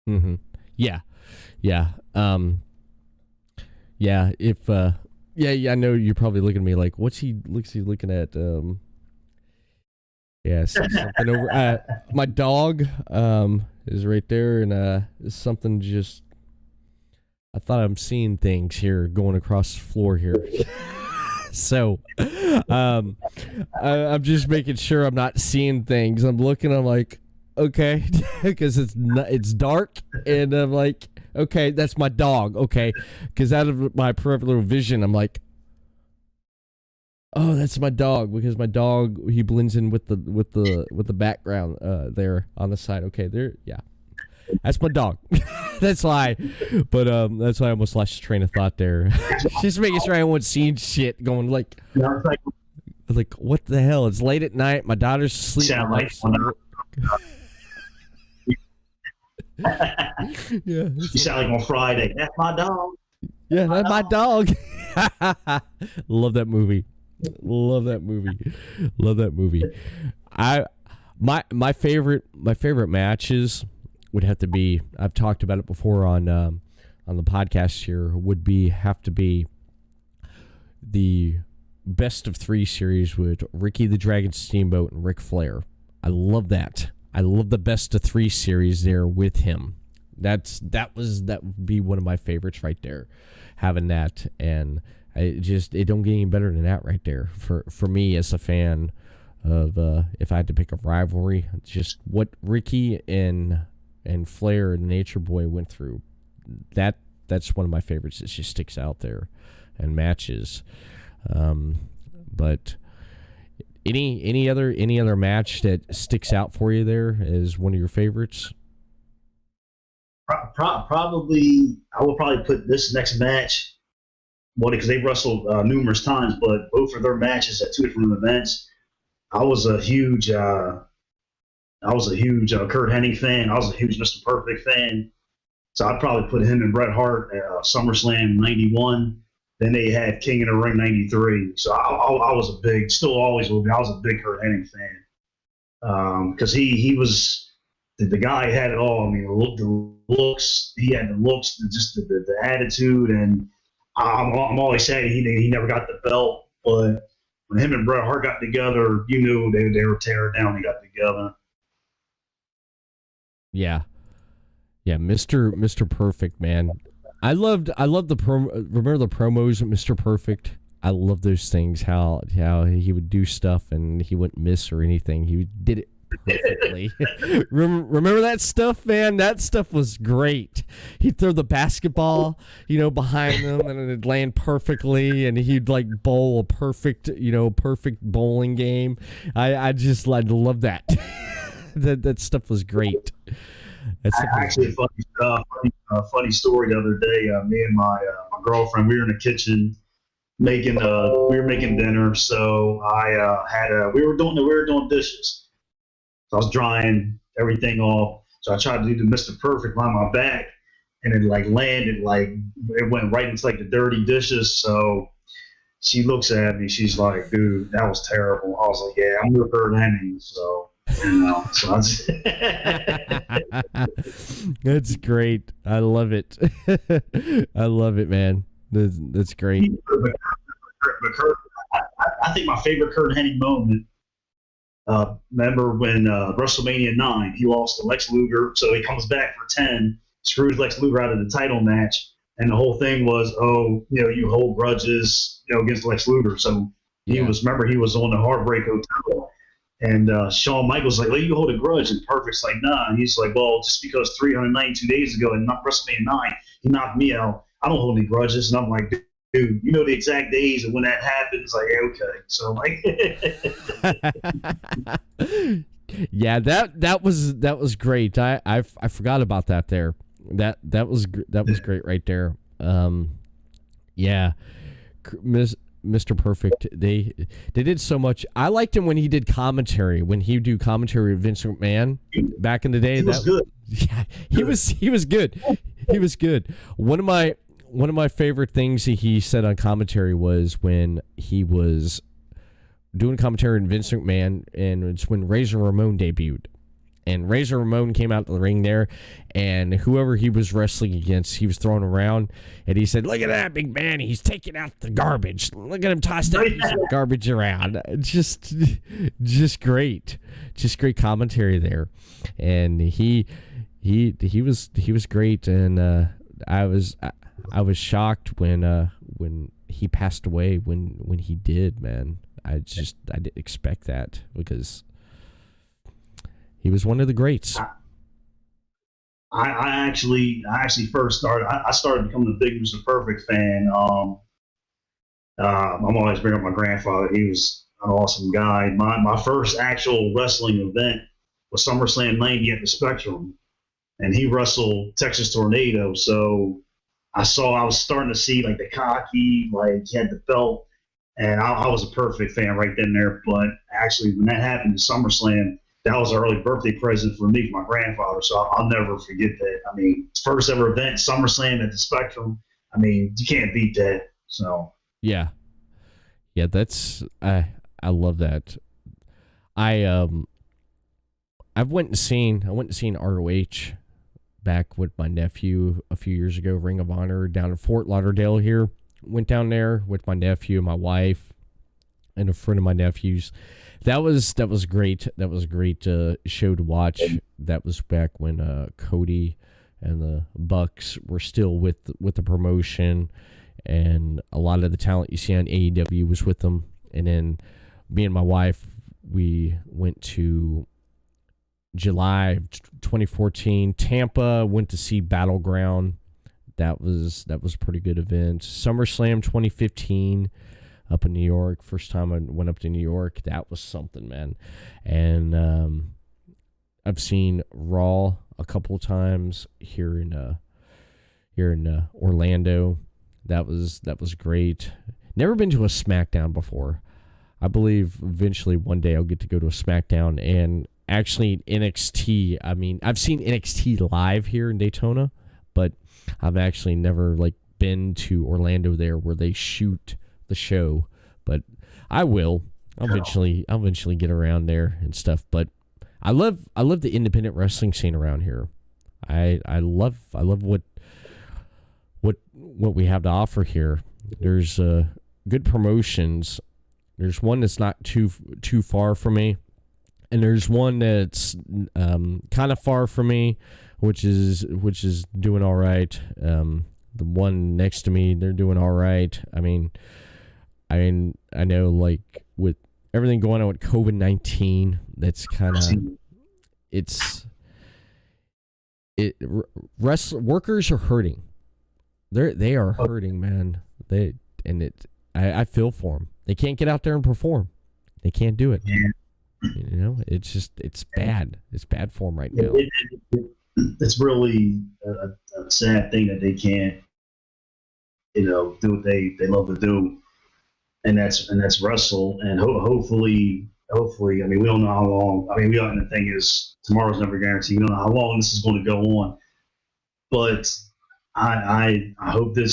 Mm-hmm. Yeah. If I know you're probably looking at me like, what's he looking at? Something over. My dog is right there, and something just. I thought I'm seeing things here going across the floor here. So, I'm just making sure I'm not seeing things. I'm looking. I'm like, okay, because it's dark, and I'm like, okay, that's my dog. Okay, because out of my peripheral vision, I'm like, oh, that's my dog, because my dog, he blends in with the background there on the side. Okay, there, yeah, that's my dog. That's why, but that's why I almost lost train of thought there. Just making sure I wasn't seeing shit going like what the hell? It's late at night. My daughter's asleep. Yeah, you sound like on Friday. That's my dog. Yeah, that's my dog. Love that movie. My favorite matches would have to be, I've talked about it before on the podcast here, have to be the best of 3 series with Ricky the Dragon Steamboat and Ric Flair. I love that. I love the best of 3 series there with him. That would be one of my favorites right there, having that. And it don't get any better than that right there for me as a fan of if I had to pick a rivalry, just what Ricky and Flair and Nature Boy went through. That's one of my favorites. It just sticks out there, and matches. But any other match that sticks out for you there as one of your favorites? Probably, I will probably put this next match. Well, because they've wrestled numerous times, but both of their matches at 2 different events. I was a huge Kurt Hennig fan. I was a huge Mr. Perfect fan. So I'd probably put him and Bret Hart at SummerSlam '91. Then they had King of the Ring '93. So I was still always will be. I was a big Kurt Hennig fan because he was the guy who had it all. I mean, the looks, he had the looks, just the attitude, and I'm always saying he never got the belt, but when him and Bret Hart got together, you knew they were tearing down. They got together. Yeah. Yeah, Mr. Perfect, man. I loved the remember the promos of Mr. Perfect? I love those things, how he would do stuff and he wouldn't miss or anything. He did it perfectly. Remember that stuff, man? That stuff was great. He'd throw the basketball, behind him, and it'd land perfectly, and he'd like bowl a perfect bowling game. I love that. that stuff was great. Actually, funny story the other day. Me and my girlfriend, we were in the kitchen making we were making dinner. So I we were doing dishes. So I was drying everything off. So I tried to do the Mr. Perfect on my back, and it like landed it went right into like the dirty dishes. So she looks at me. She's like, "Dude, that was terrible." I was like, "Yeah, I'm with her Henning." So. So that's great. I love it. I love it, man. That's great. But Kurt, I think my favorite Kurt Hennig moment. Remember when WrestleMania 9, he lost to Lex Luger, so he comes back for 10, screws Lex Luger out of the title match, and the whole thing was, you hold grudges, against Lex Luger. So he was on the Heartbreak Hotel. And Shawn Michaels like, you hold a grudge, and Perfect's like, nah. And he's like, well, just because 392 days ago in WrestleMania 9, he knocked me out, I don't hold any grudges. And I'm like, dude, you know the exact days of when that happens? Like, okay. So like, yeah, that was great. I forgot about that there. That was great right there. Yeah, Mr. Perfect. They did so much. I liked him when he did commentary. When he would do commentary with Vince McMahon back in the day. He was good. Yeah, he was good. He was good. One of my favorite things he said on commentary was when he was doing commentary with Vince McMahon, and it's when Razor Ramon debuted. And Razor Ramon came out to the ring there, and whoever he was wrestling against, he was throwing around, and he said, "Look at that big man, he's taking out the garbage. Look at him toss that piece of garbage around." Just great, just great commentary there, and he was great, and I was shocked when he passed away when he did, man. I didn't expect that because he was one of the greats. I actually first started. I started becoming a big Mr. Perfect fan. I'm always bringing up my grandfather. He was an awesome guy. My first actual wrestling event was SummerSlam '90 at the Spectrum, and he wrestled Texas Tornado. So I was starting to see like the cocky, like he had the belt, and I was a Perfect fan right then and there. But actually, when that happened in SummerSlam, that was an early birthday present for me, for my grandfather. So I'll never forget that. I mean, first ever event, SummerSlam at the Spectrum. I mean, you can't beat that. So yeah, that's I love that. I went and seen ROH back with my nephew a few years ago, Ring of Honor down in Fort Lauderdale here. Went down there with my nephew, my wife, and a friend of my nephew's. That was great. That was a great show to watch. That was back when Cody and the Bucks were still with the promotion, and a lot of the talent you see on AEW was with them. And then me and my wife, we went to July 2014 Tampa. Went to see Battleground. That was a pretty good event. SummerSlam 2015. Up in New York, first time I went up to New York, that was something, man. And I've seen Raw a couple of times here in Orlando. That was great. Never been to a SmackDown before. I believe eventually one day I'll get to go to a SmackDown. And actually NXT. I mean, I've seen NXT live here in Daytona, but I've actually never been to Orlando there where they shoot the show, but I will. I'll eventually get around there and stuff. But I love the independent wrestling scene around here. I love what we have to offer here. There's good promotions. There's one that's not too far from me, and there's one that's kind of far from me, which is doing all right. The one next to me, they're doing all right. I know, like, with everything going on with COVID-19, that's kind of workers are hurting. They are hurting, man. I feel for them. They can't get out there and perform. They can't do it. Yeah. It's bad. It's bad for them right now. It's really a sad thing that they can't, do what they love to do, and that's wrestle. And hopefully, I mean, we don't know how long. I mean, and the thing is, tomorrow's never guaranteed. We don't know how long this is going to go on, but I hope the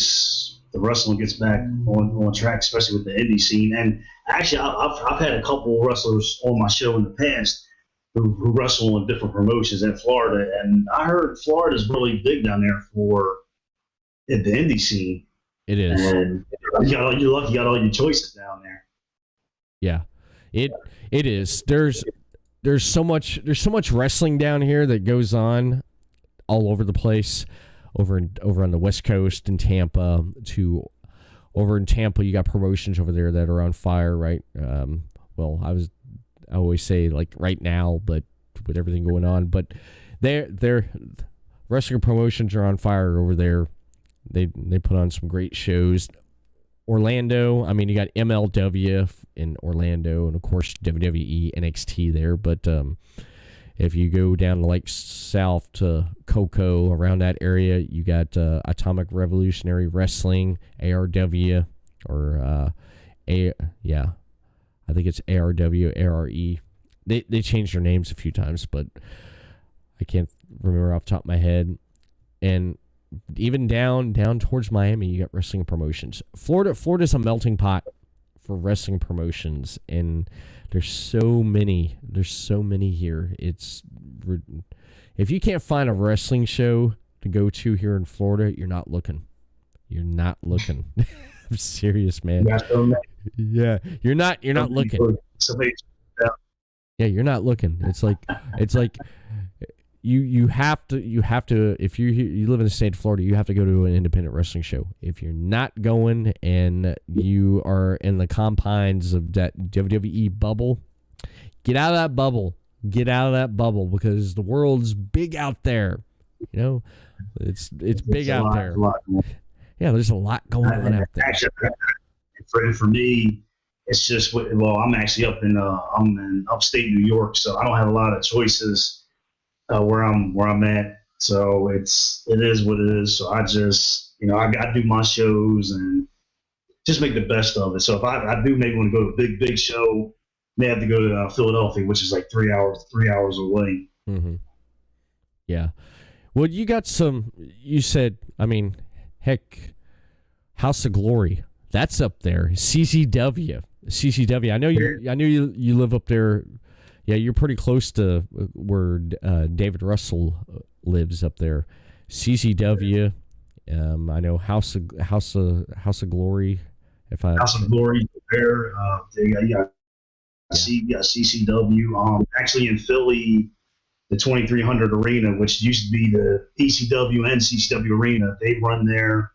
wrestling gets back on track, especially with the indie scene. And actually, I've had a couple wrestlers on my show in the past who wrestle in different promotions in Florida, and I heard Florida's really big down there for the indie scene. It is. And you're lucky you got all your choices down there. Yeah, it is. There's so much wrestling down here that goes on all over the place. Over on the West Coast in Tampa over in Tampa, you got promotions over there that are on fire, right? Well, I always say, like, right now, but with everything going on, but their wrestling promotions are on fire over there. They put on some great shows. Orlando, I mean, you got MLW in Orlando, and of course WWE, NXT there. But if you go down like south to Cocoa, around that area, you got Atomic Revolutionary Wrestling, ARW, or I think it's ARW, ARE. They changed their names a few times, but I can't remember off the top of my head. And even down towards Miami, you got wrestling promotions. Florida's a melting pot for wrestling promotions, and there's so many here. If you can't find a wrestling show to go to here in Florida, you're not looking. I'm serious, man. Yeah, you're not looking. Yeah, you're not looking. It's like you have to if you live in the state of Florida, you have to go to an independent wrestling show. If you're not going and you are in the confines of that WWE bubble, get out of that bubble. Get out of that bubble, because the world's big out there. It's big out there. Yeah, there's a lot going on out there. Actually, for me, it's just, I'm actually I'm in upstate New York, so I don't have a lot of choices where I'm at. So it is what it is. So I just, I do my shows and just make the best of it. So if I do maybe want to go to a big show, may have to go to Philadelphia, which is like 3 hours away. Mm-hmm. Yeah. Well, you got some. You said, I mean, heck, House of Glory. That's up there. CCW. I know you live up there. Yeah, you're pretty close to where David Russell lives up there. CCW. I know House of Glory. House of Glory there. You got CCW. Actually, in Philly, the 2300 Arena, which used to be the ECW and CCW Arena, they run there.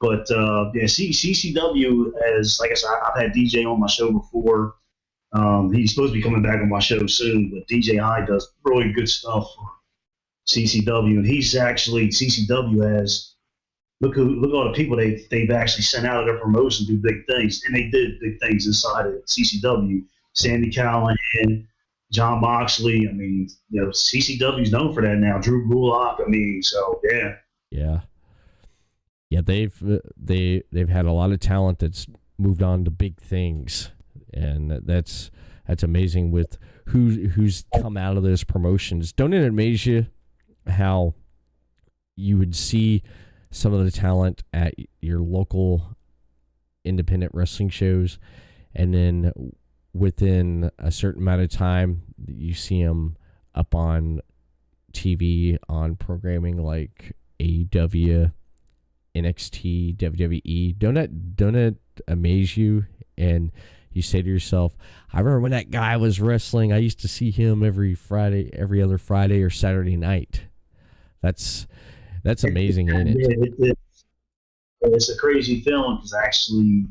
But CCW, as like I said, I've had DJ on my show before. He's supposed to be coming back on my show soon, but DJ I does really good stuff for CCW, and he's actually CCW has look all the people they've actually sent out of their promotion to do big things, and they did big things inside of CCW. Sandy Callahan, John Moxley. I mean, CCW's known for that now. Drew Gulak. I mean, so yeah. They've had a lot of talent that's moved on to big things, and that's amazing with who's come out of those promotions. Don't it amaze you how you would see some of the talent at your local independent wrestling shows, and then within a certain amount of time, you see them up on TV on programming like AEW, NXT, WWE. Don't it amaze you? And you say to yourself, I remember when that guy was wrestling, I used to see him every other Friday or Saturday night. That's amazing, ain't it? It's a crazy feeling because actually,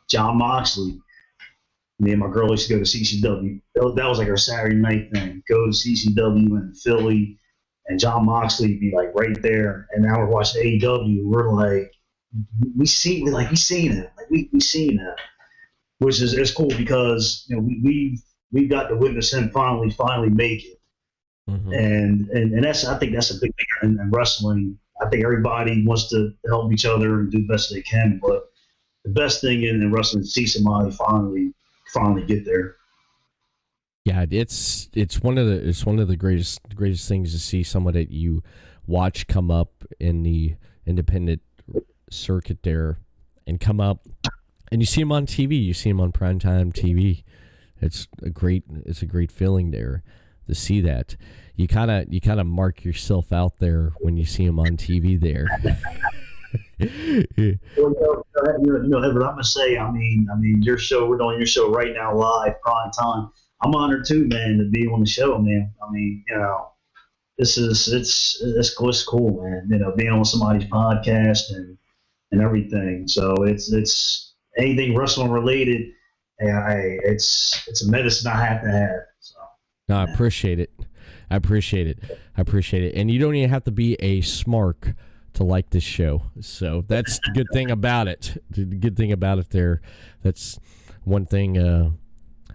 John Moxley, me and my girl used to go to CCW. That was like our Saturday night thing. Go to CCW in Philly, and John Moxley be like right there. And now we're watching AEW. We're like, we seen it. Like we seen it. It, which is it's cool because we got to witness him finally make it. Mm-hmm. And that's I think that's a big thing in wrestling. I think everybody wants to help each other and do the best they can, but the best thing in wrestling is to see somebody finally get there. Yeah, it's one of the greatest things to see someone that you watch come up in the independent circuit there and come up, and you see him on TV, you see him on primetime TV. It's a great feeling there to see that. You kind of mark yourself out there when you see him on TV there. Well, Everett, I'm gonna say, I mean, your show, we're doing your show right now live, prime time. I'm honored too, man, to be on the show, man. I mean, it's cool, man. Being on somebody's podcast and everything. So it's anything wrestling related. It's a medicine I have to have. So. No, I appreciate it. And you don't even have to be a smark to like this show. So that's the good thing about it. The good thing about it there. That's one thing.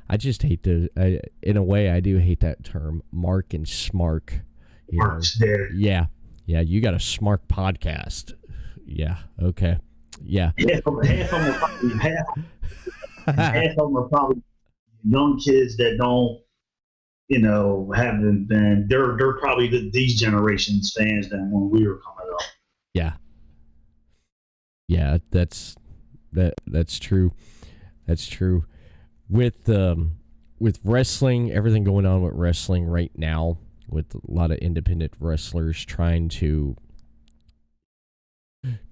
I just hate in a way, I do hate that term, mark and smark. Yeah. You got a smart podcast. Yeah. Okay. Yeah. Half of them are probably young kids that don't, haven't been. They're probably these generations fans than when we were coming up. Yeah. That's true. That's true. With wrestling, everything going on with wrestling right now, with a lot of independent wrestlers trying to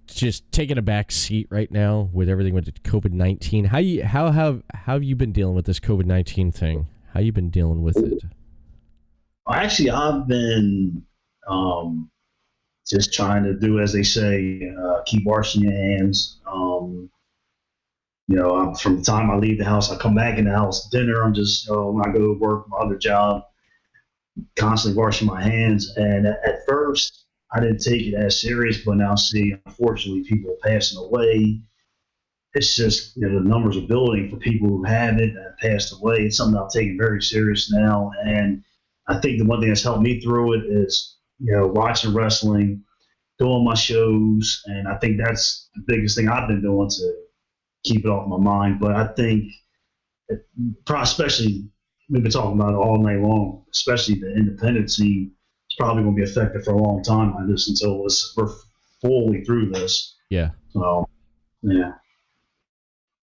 just taking a back seat right now with everything with COVID-19. How have you been dealing with this COVID-19 thing? How you been dealing with it? Actually, I've been just trying to do as they say, keep washing your hands. From the time I leave the house, I come back in the house, dinner, I'm just, when I go to work, my other job, constantly washing my hands. And at first, I didn't take it as serious, but now see, unfortunately, people are passing away. It's just, the numbers are building for people who have it and passed away. It's something I'm taking very serious now. And I think the one thing that's helped me through it is, watching wrestling, doing my shows. And I think that's the biggest thing I've been doing to keep it off my mind. But I think, especially, we've been talking about it all night long, especially the independent scene, it's probably going to be affected for a long time on this until we're fully through this. Yeah. So, yeah.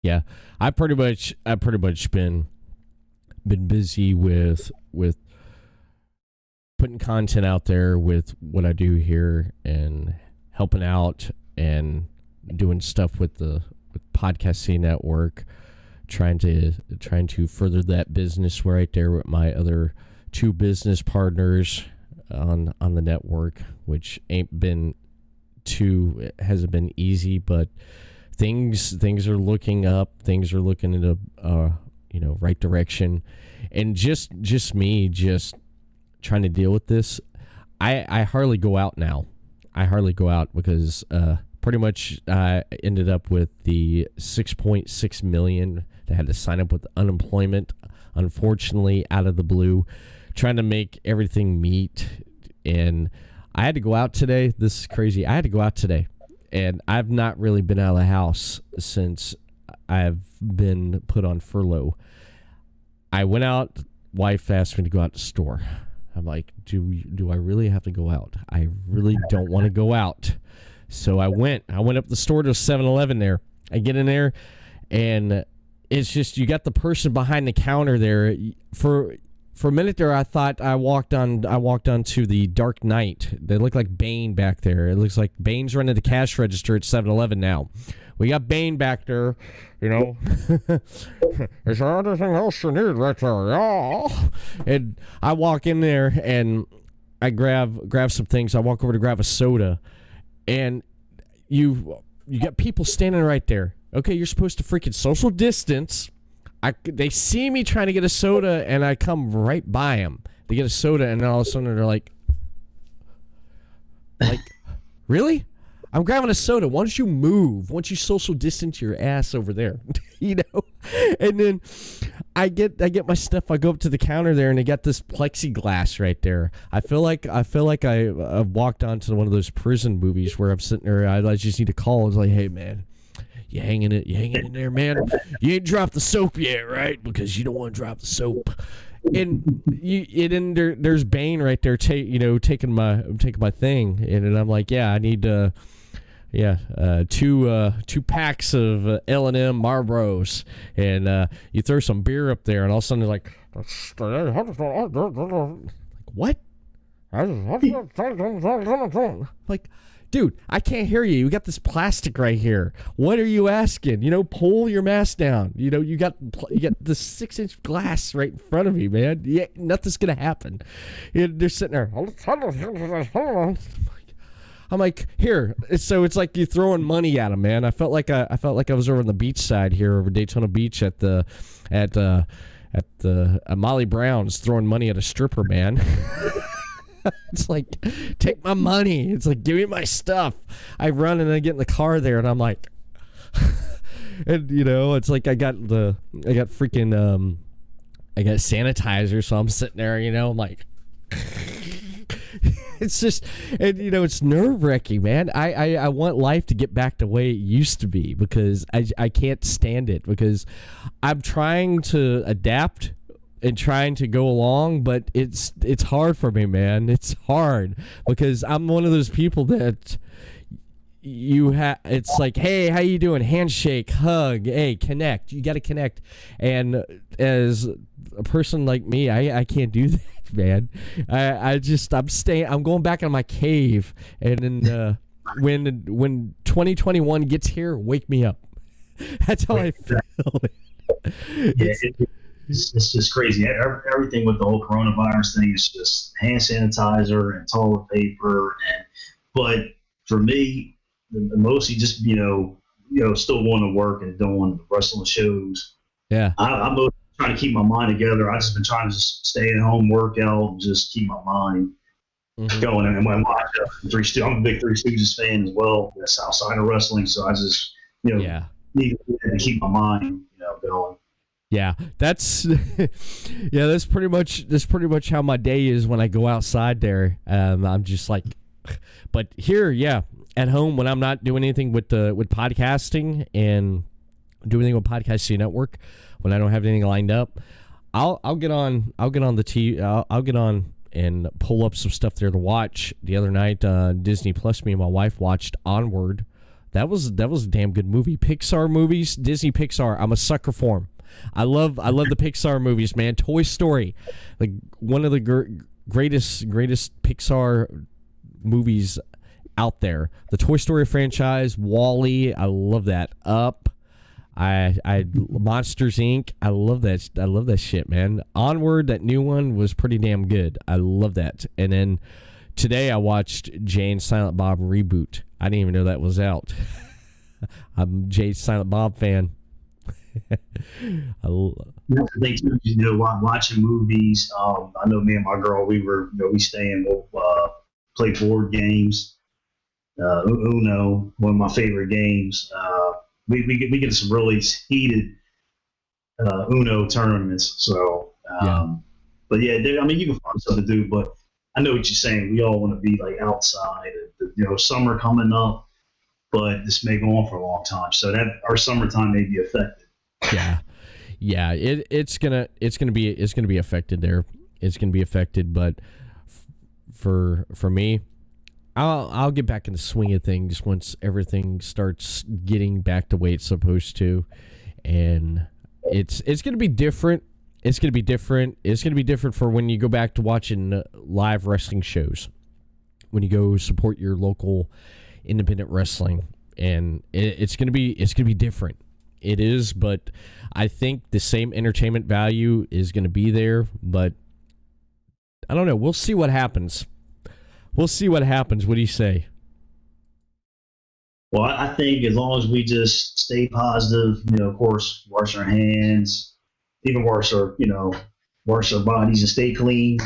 Yeah. I pretty much been busy with putting content out there with what I do here and helping out and doing stuff with the podcasting network, trying to further that business right there with my other two business partners on the network, which hasn't been easy, but things are looking up, things are looking in the right direction. And just me trying to deal with this, I hardly go out now. I hardly go out because pretty much ended up with the 6.6 million that had to sign up with unemployment, unfortunately, out of the blue, trying to make everything meet. And I had to go out today. This is crazy. I had to go out today, and I've not really been out of the house since I've been put on furlough. I went out. Wife asked me to go out to the store. I'm like, do I really have to go out? I really don't want to go out. So I went up the store to 7-Eleven there. I get in there, and it's just, you got the person behind the counter there. For a minute there, I thought I walked onto the Dark Knight. They look like Bane back there. It looks like Bane's running the cash register at 7-Eleven now. We got Bane back there, Is there anything else you need right there? Yeah. And I walk in there, and I grab some things. I walk over to grab a soda, and you got people standing right there. Okay, you're supposed to freaking social distance. They see me trying to get a soda, and I come right by them to get a soda, and then all of a sudden they're like, really? I'm grabbing a soda. Why don't you move? Why don't you social distance your ass over there? You know? And then I get my stuff. I go up to the counter there, and they got this plexiglass right there. I feel like I walked onto one of those prison movies where I'm sitting there. I just need to call. It's like, hey man, you hanging in there, man? You ain't dropped the soap yet, right? Because you don't want to drop the soap. And there's Bane right there, taking my thing, and I'm like, yeah, I need two packs of L&M Marlboros, and you throw some beer up there, and all of a sudden they're like, what? Like, dude, I can't hear you. You got this plastic right here. What are you asking? Pull your mask down. You got this 6-inch glass right in front of me, man. Yeah, nothing's gonna happen. They're sitting there. I'm like, here. So it's like you throwing money at them, man. I felt like I was over on the beach side here, over Daytona Beach at Molly Brown's, throwing money at a stripper, man. It's like, take my money. It's like, give me my stuff. I run and I get in the car there, and I'm like, and it's like I got sanitizer, so I'm sitting there, I'm like. It's just, and it's nerve-wracking, man. I want life to get back the way it used to be, because I can't stand it, because I'm trying to adapt and trying to go along, but it's hard for me, man. It's hard because I'm one of those people that it's like, hey, how you doing? Handshake, hug, hey, connect. You got to connect. And as a person like me, I can't do that, man. I'm going back in my cave, and then when 2021 gets here, wake me up. That's how I feel. It's just crazy. Everything with the whole coronavirus thing is just hand sanitizer and toilet paper, but for me, mostly just still going to work and doing wrestling shows. Yeah, I'm trying to keep my mind together. I've just been trying to just stay at home, work out, and just keep my mind going. And when I watch I'm a big Three Stooges fan as well. That's outside of wrestling, so I just need to keep my mind going. Yeah, that's pretty much how my day is when I go outside there. I'm just like, but here, at home when I'm not doing anything with podcasting and doing anything with Podcasting Network, when I don't have anything lined up, I'll get on and pull up some stuff there to watch. The other night, Disney Plus, me and my wife watched Onward. That was a damn good movie. Pixar movies, Disney Pixar, I'm a sucker for them. I love the Pixar movies, man. Toy Story, like one of the greatest Pixar movies out there. The Toy Story franchise, Wall-E, I love that. Up, Monsters Inc. I love that shit, man. Onward, that new one was pretty damn good. I love that. And then today I watched Jay and Silent Bob Reboot. I didn't even know that was out. I'm Jay Silent Bob fan. That's the thing too, watching movies. I know me and my girl, we stay and we'll play board games. Uno, one of my favorite games. We get some really heated Uno tournaments. So, but yeah, you can find something to do. But I know what you're saying. We all want to be like outside. Summer coming up, but this may go on for a long time. So that our summertime may be affected. Yeah, it's gonna be affected there. It's gonna be affected, but for me, I'll get back in the swing of things once everything starts getting back the way it's supposed to, and it's gonna be different. It's gonna be different. It's gonna be different for when you go back to watching live wrestling shows, when you go support your local independent wrestling, and it's gonna be different. It is, but I think the same entertainment value is going to be there, but I don't know. We'll see what happens. we'll see what happens. What do you say? Well, I think as long as we just stay positive, of course, wash our hands, even wash our bodies and stay clean,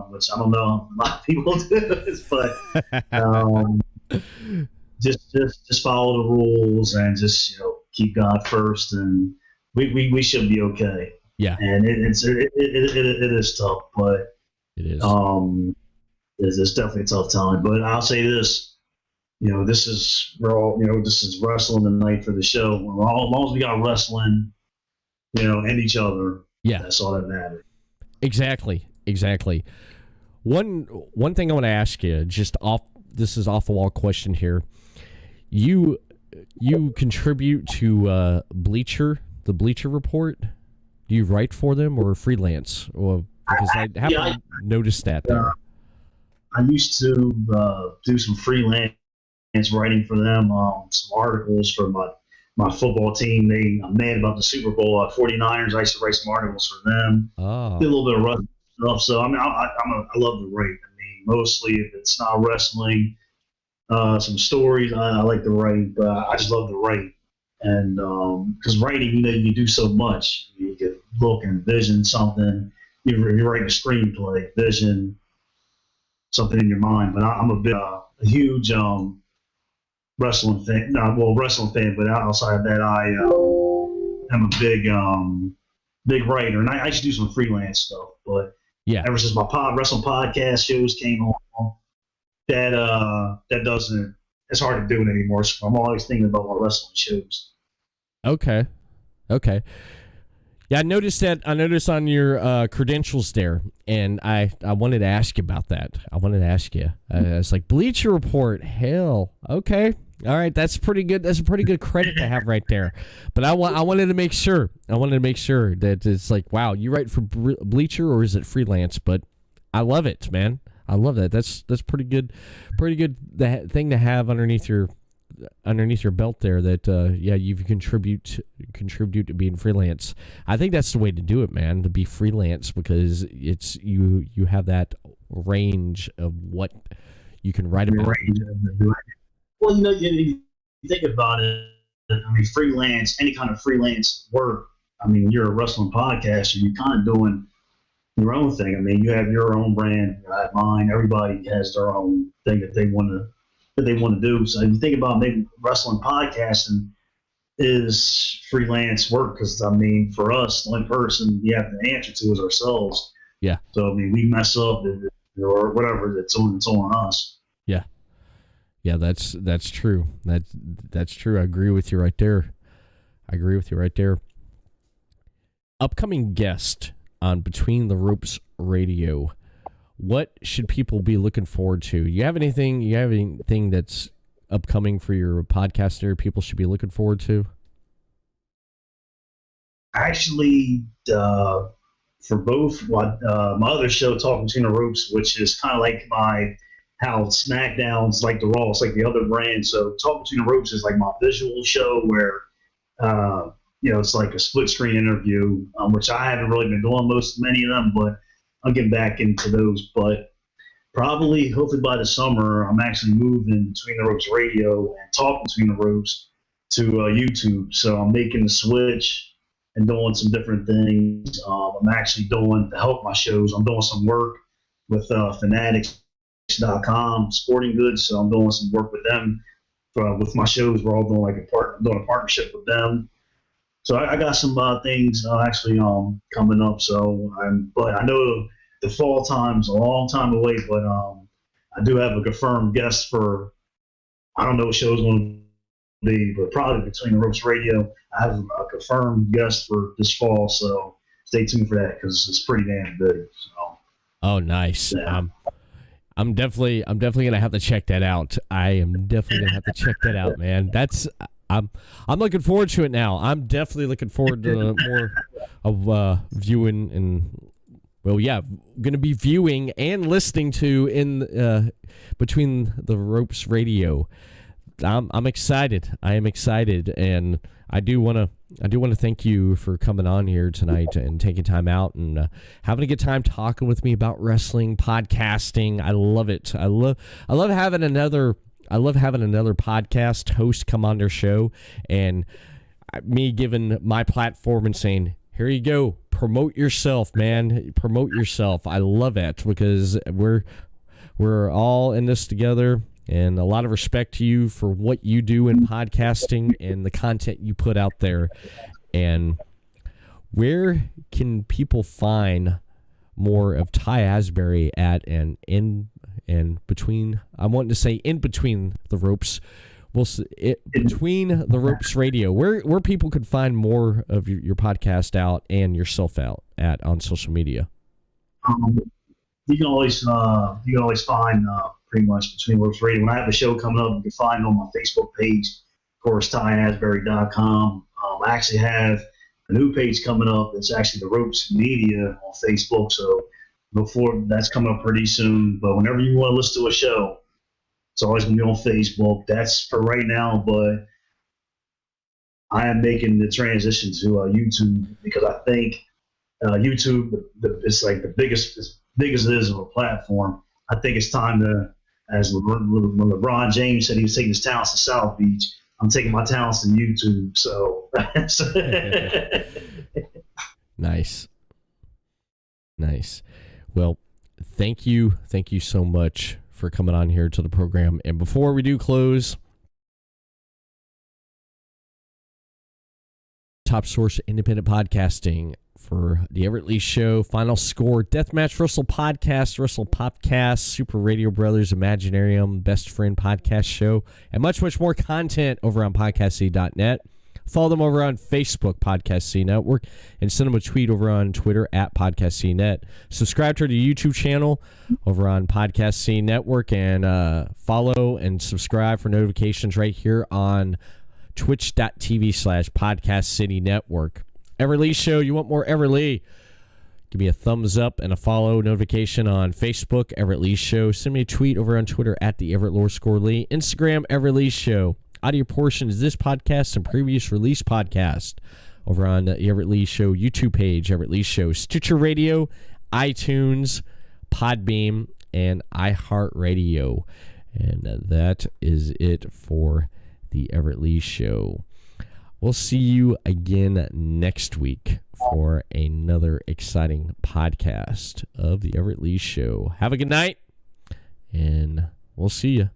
which I don't know a lot of people do this, but um, just follow the rules and just keep God first, and we should be okay. Yeah, And it is tough, but it is. It's definitely a tough time. But I'll say this. This is wrestling tonight for the show. As long as we got wrestling, and each other, Yeah, that's all that matters. Exactly. One thing I want to ask you, this is off the wall question here. You contribute to the Bleacher Report. Do you write for them or freelance? Or because I haven't noticed that there. I used to do some freelance writing for them, some articles for my football team. I'm mad about the Super Bowl 49ers. I used to write some articles for them. Oh. Did a little bit of wrestling stuff. So I mean, I love to write. I mean, mostly if it's not wrestling, some stories I like to write. But I just love to write, and because writing, you do so much. You can look and vision something. You're writing a screenplay, vision something in your mind. But I'm a huge wrestling fan. Wrestling fan, but outside of that, I am a big writer, and I used to do some freelance stuff. But ever since my wrestling podcast shows came on, that doesn't. It's hard to do it anymore. So I'm always thinking about my wrestling shows. Okay. Yeah, I noticed on your credentials there, and I wanted to ask you about that. I was like, Bleacher Report, hell, okay. All right, that's pretty good. That's a pretty good credit to have right there. But I wanted to make sure. That it's like, wow, you write for Bleacher or is it freelance? But I love it, man. I love that. That's pretty good. Pretty good thing to have underneath your belt there. That you contribute to being freelance. I think that's the way to do it, man. To be freelance, because it's you have that range of what you can write about. Well, you think about it. I mean, freelance, any kind of freelance work. I mean, you're a wrestling podcaster. You're kind of doing your own thing. I mean, you have your own brand. I have mine. Everybody has their own thing that they want to do. So if you think about maybe wrestling podcasting is freelance work, because I mean, for us, the only person we have to answer to is ourselves. Yeah. So I mean, we mess up or whatever. It's on us. Yeah. Yeah, that's true. That's true. I agree with you right there. Upcoming guest on Between the Ropes Radio. What should people be looking forward to? You have anything that's upcoming for your podcast there people should be looking forward to? Actually, for both my other show, Talking Between the Ropes, which is kind of like how SmackDown's like the Raw, it's like the other brand. So Talking Between the Ropes is like my visual show where, it's like a split screen interview, which I haven't really been doing many of them, but I'll get back into those. But hopefully by the summer, I'm actually moving Between the Ropes Radio and Talking Between the Ropes to YouTube. So I'm making the switch and doing some different things. I'm actually doing, to help my shows, I'm doing some work with Fanatics.com sporting goods, so I'm doing some work with them with my shows. We're all doing doing a partnership with them. So I got some things actually coming up. But I know the fall time's a long time away. But I do have a confirmed guest for, I don't know what show's going to be, but probably Between the Ropes Radio. I have a confirmed guest for this fall, so stay tuned for that because it's pretty damn big. So. Oh, nice. Yeah. I'm definitely gonna have to check that out. I am definitely gonna have to check that out, man. I'm looking forward to it now. I'm definitely looking forward to more of viewing and gonna be viewing and listening to in Between the Ropes Radio. I'm excited. I am excited, and I do want to thank you for coming on here tonight and taking time out and having a good time talking with me about wrestling, podcasting. I love it. I love having another podcast host come on their show and me giving my platform and saying, "Here you go, promote yourself, man. Promote yourself." I love it because we're all in this together. And a lot of respect to you for what you do in podcasting and the content you put out there. And where can people find more of Ty Asbury at and in between? I'm wanting to say in between the ropes. Between the ropes radio. Where people could find more of your podcast out and yourself out at on social media. You can always find pretty much Between Ropes Radio. When I have a show coming up, you can find it on my Facebook page, of course, TyAsbury.com. I actually have a new page coming up. It's actually The Ropes Media on Facebook. So before that's coming up pretty soon. But whenever you want to listen to a show, it's always going to be on Facebook. That's for right now. But I am making the transition to YouTube because I think YouTube is like the biggest, as big as it is of a platform. I think it's time to, as LeBron James said, he was taking his talents to South Beach. I'm taking my talents to YouTube. So nice. Well, thank you so much for coming on here to the program. And before we do close, top source independent podcasting for the Everett Lee Show, Final Score, Deathmatch Wrestle Podcast, Super Radio Brothers, Imaginarium, Best Friend Podcast Show, and much more content over on podcastc.net. Follow them over on Facebook, Podcast C Network, and send them a tweet over on Twitter at PodcastCNet. Subscribe to the YouTube channel over on Podcast C Network, and follow and subscribe for notifications right here on twitch.tv/Podcast City Network. Everett Lee Show. You want more Everett Lee? Give me a thumbs up and a follow notification on Facebook, Everett Lee Show. Send me a tweet over on Twitter at the @EverettLeeShow. Instagram, Everett Lee Show. Audio portion is this podcast and previous release podcast over on the Everett Lee Show YouTube page, Everett Lee Show, Stitcher Radio, iTunes, Podbean, and iHeartRadio. And that is it for the Everett Lee Show. We'll see you again next week for another exciting podcast of the Everett Lee Show. Have a good night, and we'll see you.